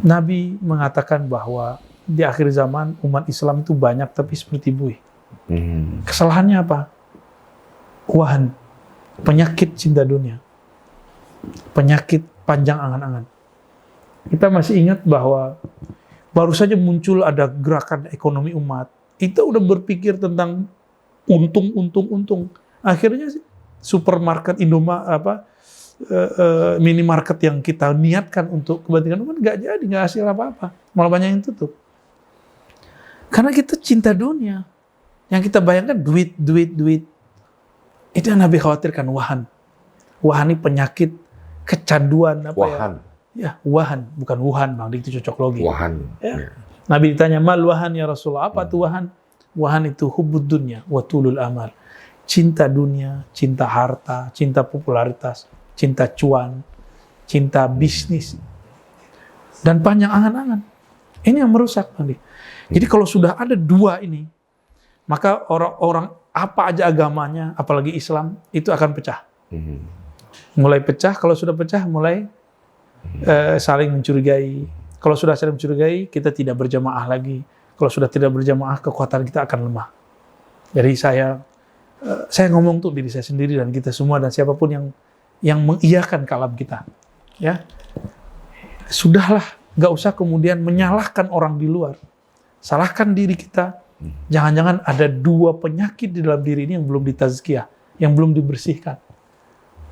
Nabi mengatakan bahwa di akhir zaman umat Islam itu banyak tapi seperti buih. Kesalahannya apa? Wahan, penyakit cinta dunia, penyakit panjang angan-angan. Kita masih ingat bahwa baru saja muncul ada gerakan ekonomi umat, kita udah berpikir tentang untung. Akhirnya supermarket minimarket yang kita niatkan untuk kepentingan umat nggak hasil apa-apa, malah banyak yang tutup. Karena kita cinta dunia, yang kita bayangkan duit. Itu yang Nabi khawatirkan, wahan ini penyakit kecanduan wahan. Ya, wahan, bukan Wuhan, Bang, itu cocok logi. Wahan. Ya. Nabi ditanya, mal wahan ya Rasulullah, apa itu wahan? Wahan itu hubbud dunya wa tulul amal. Cinta dunia, cinta harta, cinta popularitas, cinta cuan, cinta bisnis, dan panjang angan-angan. Ini yang merusak, Bang. Jadi kalau sudah ada dua ini, maka orang-orang apa aja agamanya, apalagi Islam, itu akan pecah. Mulai pecah, kalau sudah pecah, mulai saling mencurigai. Kalau sudah saling mencurigai, kita tidak berjamaah lagi. Kalau sudah tidak berjamaah, kekuatan kita akan lemah. Jadi saya ngomong tuh diri saya sendiri dan kita semua dan siapapun yang mengiyakan kalam kita, ya sudahlah, nggak usah kemudian menyalahkan orang di luar, salahkan diri kita. Jangan-jangan ada dua penyakit di dalam diri ini yang belum ditazkiyah, yang belum dibersihkan.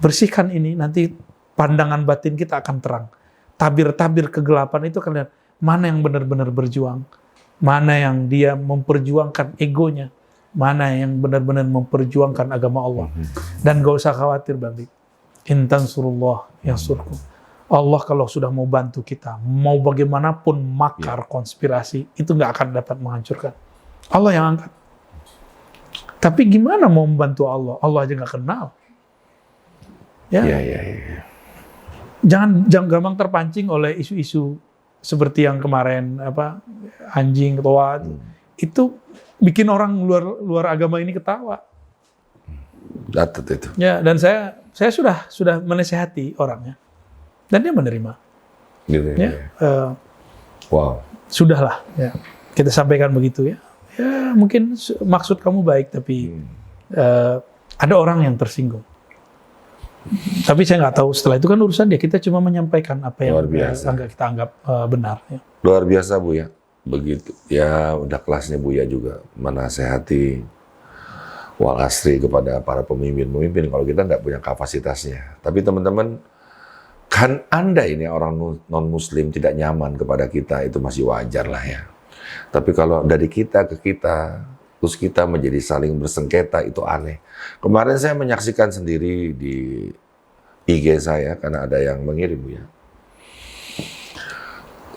Bersihkan ini, nanti pandangan batin kita akan terang. Tabir-tabir kegelapan itu akan lihat mana yang benar-benar berjuang, mana yang dia memperjuangkan egonya, mana yang benar-benar memperjuangkan agama Allah. Dan gak usah khawatir, Bang Dik. In tansurullah yansurkum. Allah kalau sudah mau bantu kita, mau bagaimanapun makar konspirasi, itu nggak akan dapat menghancurkan. Allah yang angkat. Tapi gimana mau membantu Allah? Allah aja nggak kenal. Ya. Jangan gampang terpancing oleh isu-isu seperti yang kemarin anjing tua itu bikin orang luar agama ini ketawa. Datat itu. Ya, dan saya sudah menasihati orangnya dan dia menerima. Gitu, ya. Wow. Sudahlah, ya. Kita sampaikan begitu ya. Ya, mungkin maksud kamu baik tapi ada orang yang tersinggung. Tapi saya nggak tahu setelah itu kan urusan dia. Kita cuma menyampaikan apa yang Luar biasa. kita anggap benar. Ya. Luar biasa Buya. Begitu. Ya udah kelasnya Buya juga menasehati wal asri kepada para pemimpin kalau kita nggak punya kapasitasnya. Tapi teman-teman, kan Anda ini orang non-muslim tidak nyaman kepada kita, itu masih wajar lah ya. Tapi kalau dari kita ke kita, terus kita menjadi saling bersengketa, itu aneh. Kemarin saya menyaksikan sendiri di IG saya, karena ada yang mengirim ya.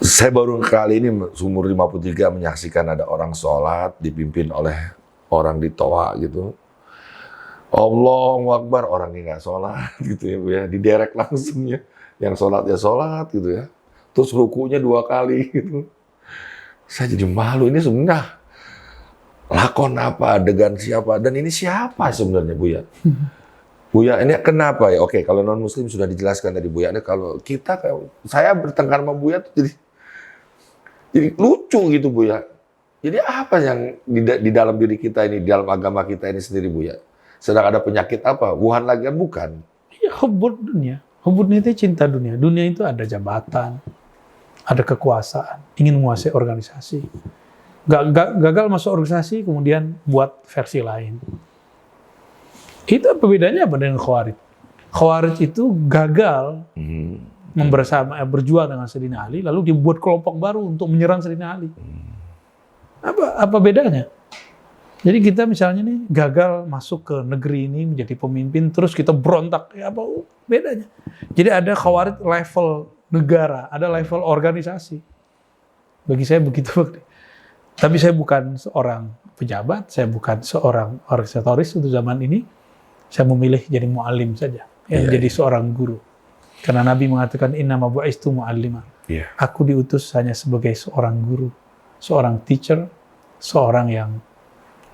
Saya baru kali ini umur 53 menyaksikan ada orang sholat dipimpin oleh orang di toa gitu. Allahu Akbar, orangnya nggak sholat gitu ya Bu ya, diderek langsung ya. Yang sholat ya sholat gitu ya. Terus rukunya 2 kali gitu. Saya jadi malu, ini sebenarnya lakon apa, adegan siapa, dan ini siapa sebenarnya Buya? Buya ini kenapa ya? Oke, kalau non muslim sudah dijelaskan tadi Buya. Ini kalau kita, saya bertengkar sama Buya tuh jadi lucu gitu Buya. Jadi apa yang di dalam diri kita ini, di dalam agama kita ini sendiri Buya? Sedang ada penyakit apa? Wuhan lagi kan bukan? Ya, hubud dunia. Hubud itu cinta dunia. Dunia itu ada jabatan, ada kekuasaan, ingin menguasai organisasi. Gagal masuk organisasi, kemudian buat versi lain. Itu bedanya apa dengan Khawarij? Khawarij itu gagal berjuang dengan Sayyidina Ali, lalu dibuat kelompok baru untuk menyerang Sayyidina Ali. Apa bedanya? Jadi kita misalnya nih gagal masuk ke negeri ini menjadi pemimpin, terus kita berontak, ya apa bedanya? Jadi ada Khawarij level negara, ada level organisasi. Bagi saya begitu. Tapi saya bukan seorang pejabat, saya bukan seorang organisatoris untuk zaman ini. Saya memilih jadi mu'allim saja, jadi seorang guru. Karena Nabi mengatakan innama bu'istu mu'allima. Aku diutus hanya sebagai seorang guru, seorang teacher, seorang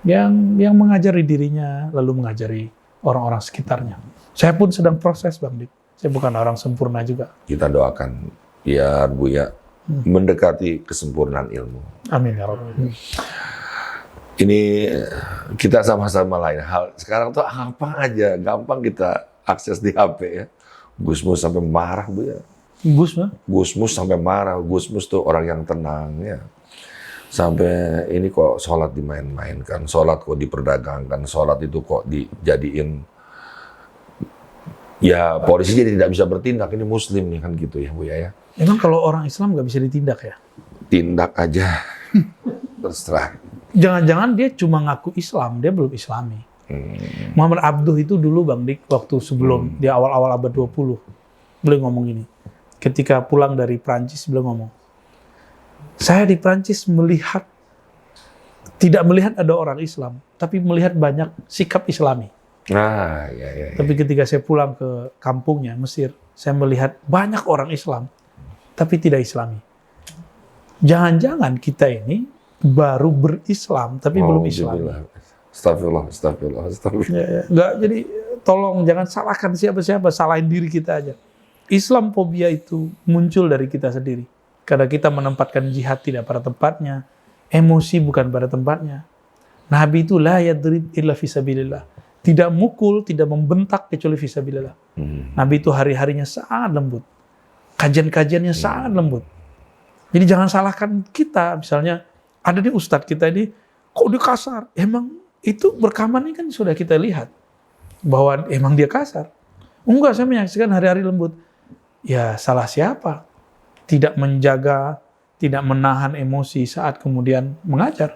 yang mengajari dirinya lalu mengajari orang-orang sekitarnya. Saya pun sedang proses Bang Dik. Saya bukan orang sempurna juga. Kita doakan biar Buya mendekati kesempurnaan ilmu. Amin ya Rabbal. Ini kita sama-sama lain hal. Sekarang tuh apa aja gampang kita akses di HP ya. Gusmus sampai marah Bu ya. Gusmus sampai marah. Gusmus tuh orang yang tenang ya. Sampai ini kok sholat dimain-mainkan, sholat kok diperdagangkan, sholat itu kok dijadiin. Ya polisi jadi tidak bisa bertindak, ini muslim nih kan gitu ya Bu ya. Emang kalau orang Islam nggak bisa ditindak ya? Tindak aja, terserah. Jangan-jangan dia cuma ngaku Islam, dia belum Islami. Muhammad Abduh itu dulu Bang Dik, waktu sebelum di awal-awal abad 20, beliau ngomong gini. Ketika pulang dari Prancis, beliau ngomong, saya di Prancis tidak melihat ada orang Islam, tapi melihat banyak sikap Islami. Tapi ketika saya pulang ke kampungnya, Mesir, saya melihat banyak orang Islam, tapi tidak Islami. Jangan-jangan kita ini baru berislam, tapi belum Islami. Astagfirullah. Enggak, jadi tolong jangan salahkan siapa-siapa, salahin diri kita aja. Islamfobia itu muncul dari kita sendiri. Karena kita menempatkan jihad tidak pada tempatnya, emosi bukan pada tempatnya. Nabi itu la yadrib illa fisabilillah. Tidak mukul, tidak membentak kecuali fisabilillah. Nabi itu hari-harinya sangat lembut. Kajian-kajiannya sangat lembut. Jadi jangan salahkan kita, misalnya ada nih ustadz kita ini kok dia kasar. Emang itu berkaman ini kan sudah kita lihat bahwa emang dia kasar. Enggak, saya menyaksikan hari-hari lembut. Ya salah siapa? Tidak menjaga, tidak menahan emosi saat kemudian mengajar.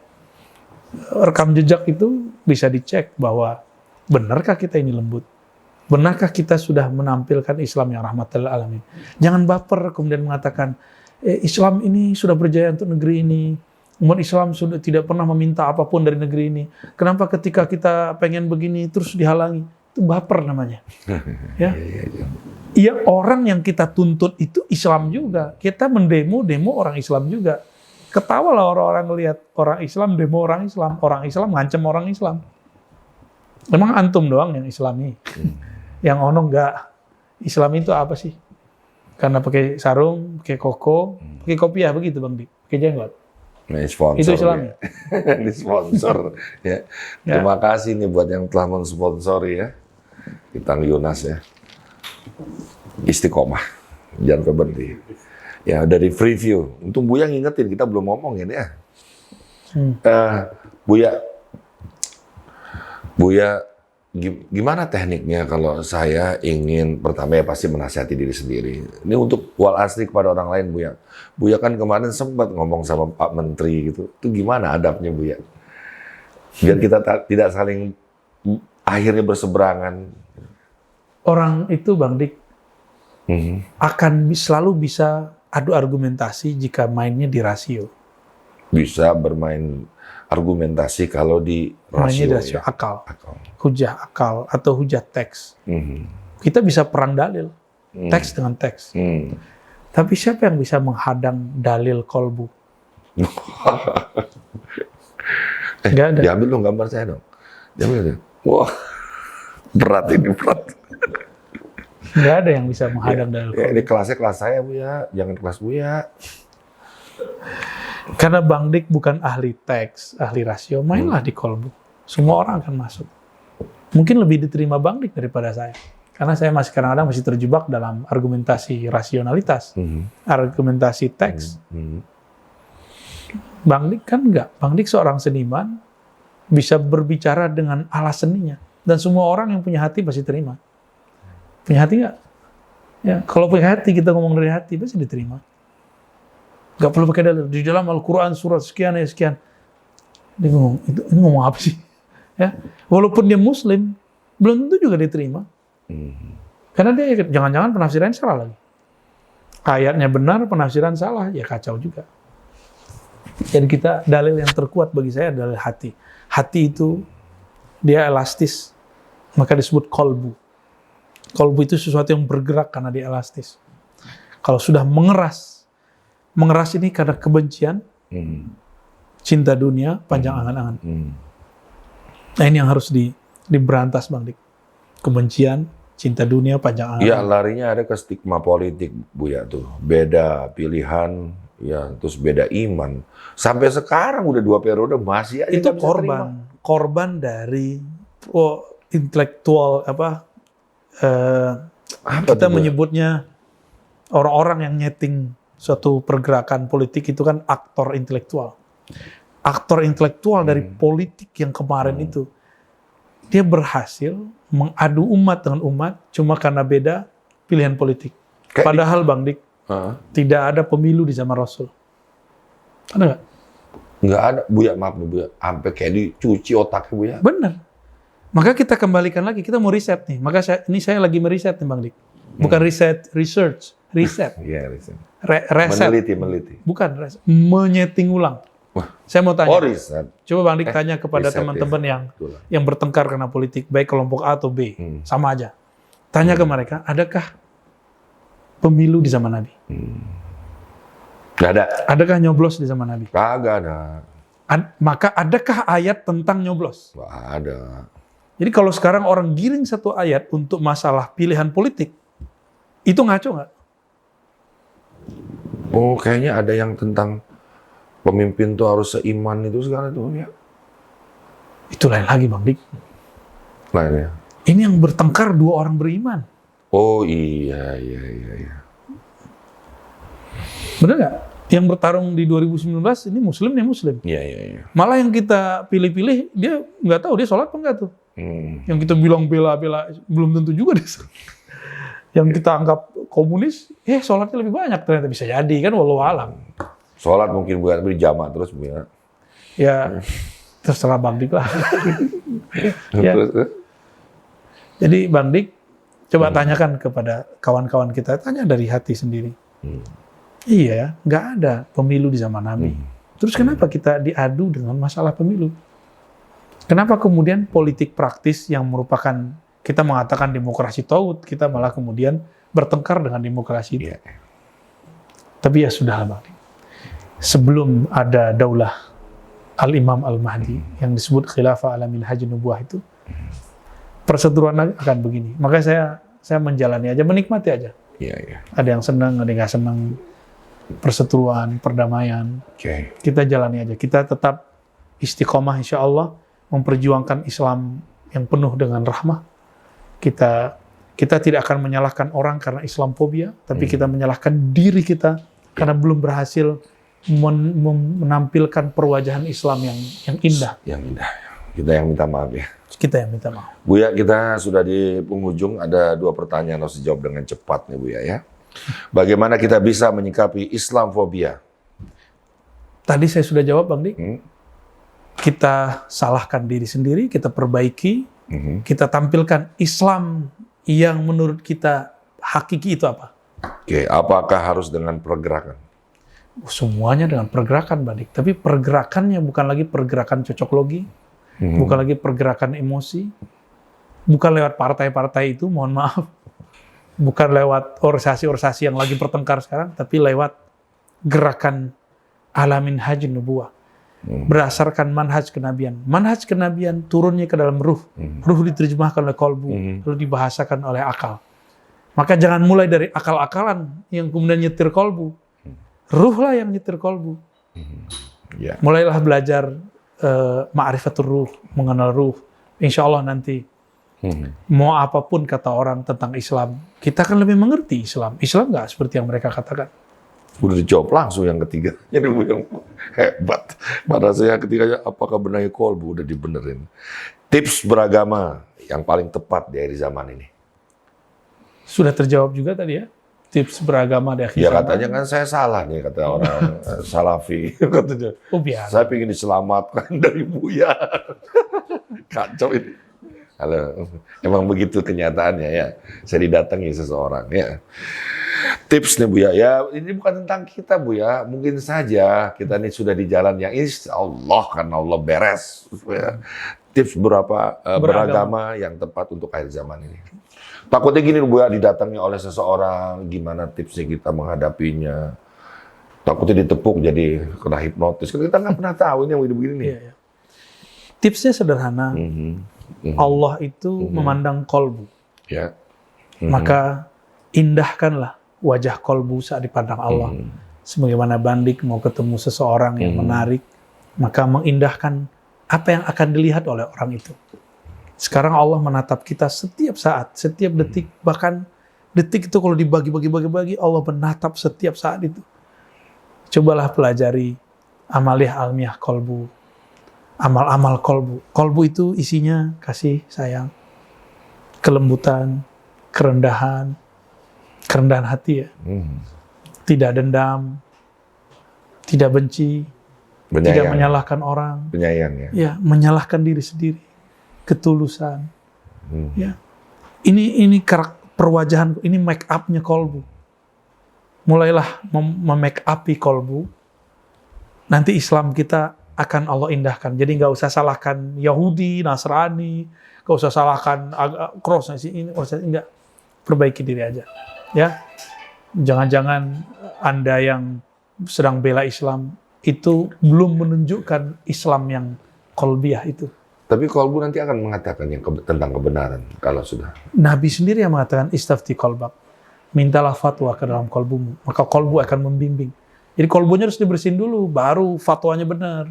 Rekam jejak itu bisa dicek bahwa benarkah kita ini lembut? Benarkah kita sudah menampilkan Islam yang rahmatan lil alamin? Jangan baper kemudian mengatakan Islam ini sudah berjaya untuk negeri ini. Umat Islam sudah tidak pernah meminta apapun dari negeri ini. Kenapa ketika kita pengen begini terus dihalangi? Itu baper namanya. Ya. Iya, orang yang kita tuntut itu Islam juga. Kita mendemo orang Islam juga. Ketawalah orang-orang ngelihat orang Islam demo orang Islam. Orang Islam ngancam orang Islam. Memang antum doang yang Islami. Yang ono enggak. Islam itu apa sih? Karena pakai sarung, pakai koko, pakai kopiah begitu Bang Dik. Pakai jenggot. Nah, sponsor. Itu Islami. Ya. Ini sponsor. Ya. Terima kasih nih buat yang telah mensponsori ya. Kita Yunas ya. Istiqomah, jangan sampai berhenti. Ya dari preview, untung Buya ngingetin, kita belum ngomongin ya. Buya, gimana tekniknya kalau saya ingin, pertama ya pasti menasihati diri sendiri. Ini untuk wal asli kepada orang lain, Buya. Buya kan kemarin sempat ngomong sama Pak Menteri gitu. Itu gimana adabnya, Buya? Biar kita tidak saling akhirnya berseberangan. Orang itu, Bang Dik, akan selalu bisa adu argumentasi jika mainnya di rasio. Bisa bermain argumentasi kalau di Mainnya rasio, di rasio ya. akal. Hujah akal atau hujah teks. Mhm. Kita bisa perang dalil, teks dengan teks. Tapi siapa yang bisa menghadang dalil kolbu? Nggak ada. Diambil dong gambar saya dong. Diambil dong. Wah, berat ini, berat. Nggak ada yang bisa menghadang dalil kolbu. Ini kelasnya kelas saya, Buya. Jangan kelas Buya. Karena Bang Dik bukan ahli teks, ahli rasio, mainlah di kolbu. Semua orang akan masuk. Mungkin lebih diterima Bang Dik daripada saya. Karena saya masih kadang-kadang masih terjebak dalam argumentasi rasionalitas, argumentasi teks. Bang Dik kan enggak. Bang Dik seorang seniman, bisa berbicara dengan alas seninya. Dan semua orang yang punya hati pasti terima. Punya hati nggak? Ya, kalau punya hati, kita ngomong dari hati, pasti diterima. Nggak perlu pakai dalil. Di dalam Al-Quran surat sekian ya sekian. Dia ngomong, ini ngomong apa sih? Ya, walaupun dia Muslim, belum tentu juga diterima. Karena dia jangan-jangan penafsiran salah lagi. Ayatnya benar, penafsiran salah, ya kacau juga. Jadi kita, dalil yang terkuat bagi saya adalah hati. Hati itu, dia elastis, maka disebut kolbu. Kolbu itu sesuatu yang bergerak karena dia elastis. Kalau sudah mengeras ini karena kebencian, cinta dunia, panjang angan-angan. Nah ini yang harus diberantas, Bang Dik. Kebencian, cinta dunia, panjang angan-angan. Ya larinya ada ke stigma politik, Buya tuh. Beda pilihan, ya terus beda iman. Sampai sekarang udah 2 periode masih aja Itu nggak bisa terima. korban dari intelektual kita menyebutnya orang-orang yang nyeting suatu pergerakan politik itu kan aktor intelektual. Aktor intelektual dari politik yang kemarin itu, dia berhasil mengadu umat dengan umat cuma karena beda pilihan politik. Padahal Bang Dik, tidak ada pemilu di zaman Rasul. Ada nggak? Nggak ada, Buya, maaf nih Buya. Sampai kayak dicuci otaknya, Buya. Bener. Maka kita kembalikan lagi, kita mau riset nih. Maka saya lagi meriset nih Bang Dik. Bukan research. Iya, riset. Reset. Meneliti. Bukan, menyeting ulang. Wah. Saya mau tanya. Oh, riset. Coba Bang Dik tanya kepada riset, teman-teman Betul. yang bertengkar karena politik, baik kelompok A atau B, sama aja. Tanya ke mereka, adakah pemilu di zaman Nabi? Nggak ada. Adakah nyoblos di zaman Nabi? Kagak ada. Maka adakah ayat tentang nyoblos? Nggak ada. Jadi kalau sekarang orang giring satu ayat untuk masalah pilihan politik, itu ngaco nggak? Oh, kayaknya ada yang tentang pemimpin tuh harus seiman itu segala tuh ya. Itu lain lagi Bang Dik. Lainnya. Ini yang bertengkar 2 orang beriman. Oh iya. Benar nggak? Yang bertarung di 2019 ini Muslim nih Muslim. Iya. Malah yang kita pilih-pilih dia nggak tahu dia sholat apa enggak tuh. Yang kita bilang bela-bela belum tentu juga deh. Yang kita anggap komunis, sholatnya lebih banyak ternyata bisa jadi kan walau alam. Sholat mungkin bukan berjamaah terus Buya. Ya terserah Bang Dik lah. Ya. Terus. Jadi Bang Dik coba tanyakan kepada kawan-kawan kita, tanya dari hati sendiri. Iya, nggak ada pemilu di zaman Nabi. Terus kenapa kita diadu dengan masalah pemilu? Kenapa kemudian politik praktis yang merupakan, kita mengatakan demokrasi taut, kita malah kemudian bertengkar dengan demokrasi itu. Tapi ya sudah Bang. Sebelum ada daulah Al-Imam Al-Mahdi yang disebut khilafah ala minhaj nubuwah itu, perseteruan akan begini. Maka saya menjalani aja, menikmati aja. Iya. Ada yang senang, ada yang nggak senang. Perseteruan, perdamaian. Kita jalani aja. Kita tetap istiqomah insya Allah, memperjuangkan Islam yang penuh dengan rahmah. Kita Kita tidak akan menyalahkan orang karena Islamfobia, tapi kita menyalahkan diri kita karena belum berhasil menampilkan perwajahan Islam yang indah. Yang indah. Kita yang minta maaf ya. Kita yang minta maaf. Buya, kita sudah di penghujung. Ada 2 pertanyaan harus dijawab dengan cepat nih Buya ya. Bagaimana kita bisa menyikapi Islamfobia? Tadi saya sudah jawab Bang Dik. Kita salahkan diri sendiri, kita perbaiki, kita tampilkan Islam yang menurut kita hakiki itu apa? Oke, apakah harus dengan pergerakan? Semuanya dengan pergerakan Bang Dik. Tapi pergerakannya bukan lagi pergerakan cocok logi, bukan lagi pergerakan emosi, bukan lewat partai-partai itu, mohon maaf. Bukan lewat organisasi-organisasi yang lagi bertengkar sekarang, tapi lewat gerakan alamin hajin nubuwah. Berdasarkan manhaj kenabian. Manhaj kenabian turunnya ke dalam ruh. Ruh diterjemahkan oleh kolbu, lalu dibahasakan oleh akal. Maka jangan mulai dari akal-akalan yang kemudian nyetir kolbu. Ruhlah yang nyetir kolbu. Mulailah belajar ma'rifatul ruh, mengenal ruh. Insya Allah nanti mau apapun kata orang tentang Islam, kita akan lebih mengerti Islam. Islam nggak seperti yang mereka katakan. Udah dijawab langsung yang ketiga. Jadi yang hebat. Pada saya ketiganya, apakah benarnya kolbu? Udah dibenerin. Tips beragama yang paling tepat di akhir zaman ini. Sudah terjawab juga tadi ya. Tips beragama di akhir Ya zaman. katanya kan saya salah nih, kata orang Salafi. Katanya, Oh biar. saya ingin diselamatkan dari Buya. Kacau ini. Halo, emang begitu kenyataannya ya. Saya didatangi seseorang ya. Tips nih Buya, ya ini bukan tentang kita Buya. Mungkin saja kita ini sudah di jalan yang insya Allah karena Allah beres. Ya. Tips beragama yang tepat untuk akhir zaman ini. Takutnya gini Buya, didatangi oleh seseorang, gimana tipsnya kita menghadapinya. Takutnya ditepuk jadi kena hipnotis. Kita nggak pernah tahu ini yang begini-begini nih. Iya, iya. Tipsnya sederhana. Allah itu memandang kolbu. Ya. Maka indahkanlah wajah kolbu saat dipandang Allah. Sebagaimana Bandik mau ketemu seseorang yang menarik, maka mengindahkan apa yang akan dilihat oleh orang itu. Sekarang Allah menatap kita setiap saat, setiap detik, bahkan detik itu kalau dibagi-bagi, Allah menatap setiap saat itu. Cobalah pelajari amaliyah almiyah kolbu, amal-amal kolbu. Kolbu itu isinya kasih sayang, kelembutan, kerendahan hati ya. Tidak dendam, tidak benci, tidak menyalahkan orang. Penyayang ya. Ya, menyalahkan diri sendiri. Ketulusan. Ya. Ini perwajahan, ini make up-nya kolbu. Mulailah make up-i kolbu. Nanti Islam kita akan Allah indahkan. Jadi nggak usah salahkan Yahudi, Nasrani, nggak usah salahkan cross ini, enggak. Perbaiki diri aja. Ya. Jangan-jangan Anda yang sedang bela Islam itu belum menunjukkan Islam yang kolbiah itu. Tapi kolbu nanti akan mengatakan tentang kebenaran kalau sudah. Nabi sendiri yang mengatakan istafti kolbak. Mintalah fatwa ke dalam kolbumu. Maka kolbu akan membimbing. Jadi kolbunya harus dibersihin dulu, baru fatwanya benar.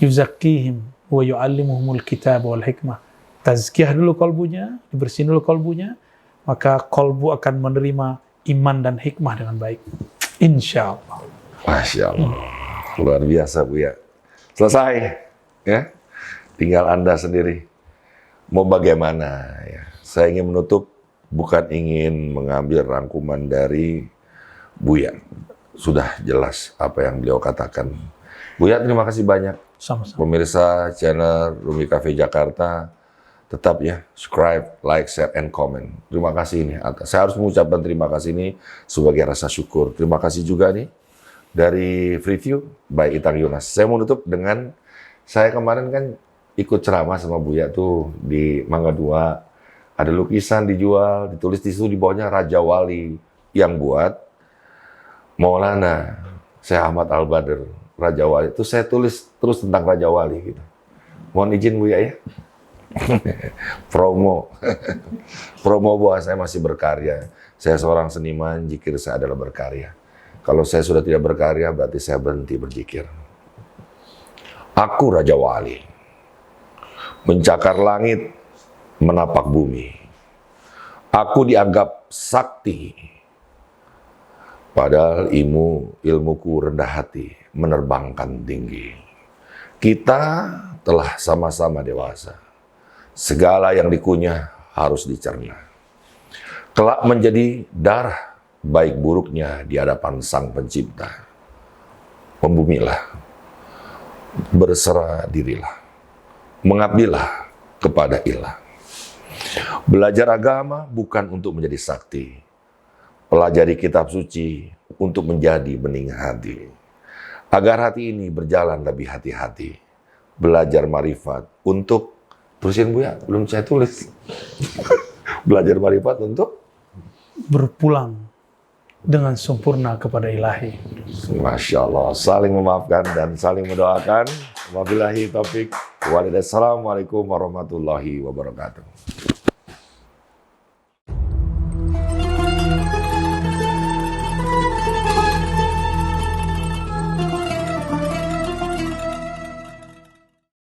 Yuzakkihim wa yu'allimuhumul kitab wal hikmah. Tazkiyah dulu kolbunya, dibersihin dulu kolbunya, maka kolbu akan menerima iman dan hikmah dengan baik. Insya Allah. Masya Allah. Luar biasa Buya. Selesai. Ya. Tinggal Anda sendiri. Mau bagaimana ya. Saya ingin menutup, bukan ingin mengambil rangkuman dari Buya. Sudah jelas apa yang beliau katakan. Buya, terima kasih banyak. Sama-sama. Pemirsa channel Rumi Cafe Jakarta, tetap ya, subscribe, like, share, and comment. Terima kasih ini. Saya harus mengucapkan terima kasih ini sebagai rasa syukur. Terima kasih juga nih dari Freeview by Itang Yunas. Saya mau tutup dengan, saya kemarin kan ikut ceramah sama Buya tuh di Mangga 2. Ada lukisan dijual, ditulis di situ di bawahnya Raja Wali yang buat Maulana Syekh Ahmad Al-Badr, Raja Wali. Itu saya tulis terus tentang Raja Wali gitu. Mohon izin Buya ya. Promo bahwa saya masih berkarya. Saya seorang seniman, zikir saya adalah berkarya. Kalau saya sudah tidak berkarya, berarti saya berhenti berzikir. Aku Raja Wali, mencakar langit, menapak bumi. Aku dianggap sakti, padahal ilmuku rendah hati, menerbangkan tinggi. Kita telah sama-sama dewasa. Segala yang dikunyah harus dicerna. Kelak menjadi darah baik buruknya di hadapan Sang Pencipta. Membumilah, berserah dirilah, mengabdilah kepada Ilah. Belajar agama bukan untuk menjadi sakti. Pelajari kitab suci untuk menjadi bening hati. Agar hati ini berjalan lebih hati-hati. Belajar marifat untuk, terusin Bu ya, belum saya tulis. Belajar marifat untuk Berpulang dengan sempurna kepada Ilahi. Masya Allah, saling memaafkan dan saling mendoakan. Wabillahi taufik. Waalaikumsalam warahmatullahi wabarakatuh.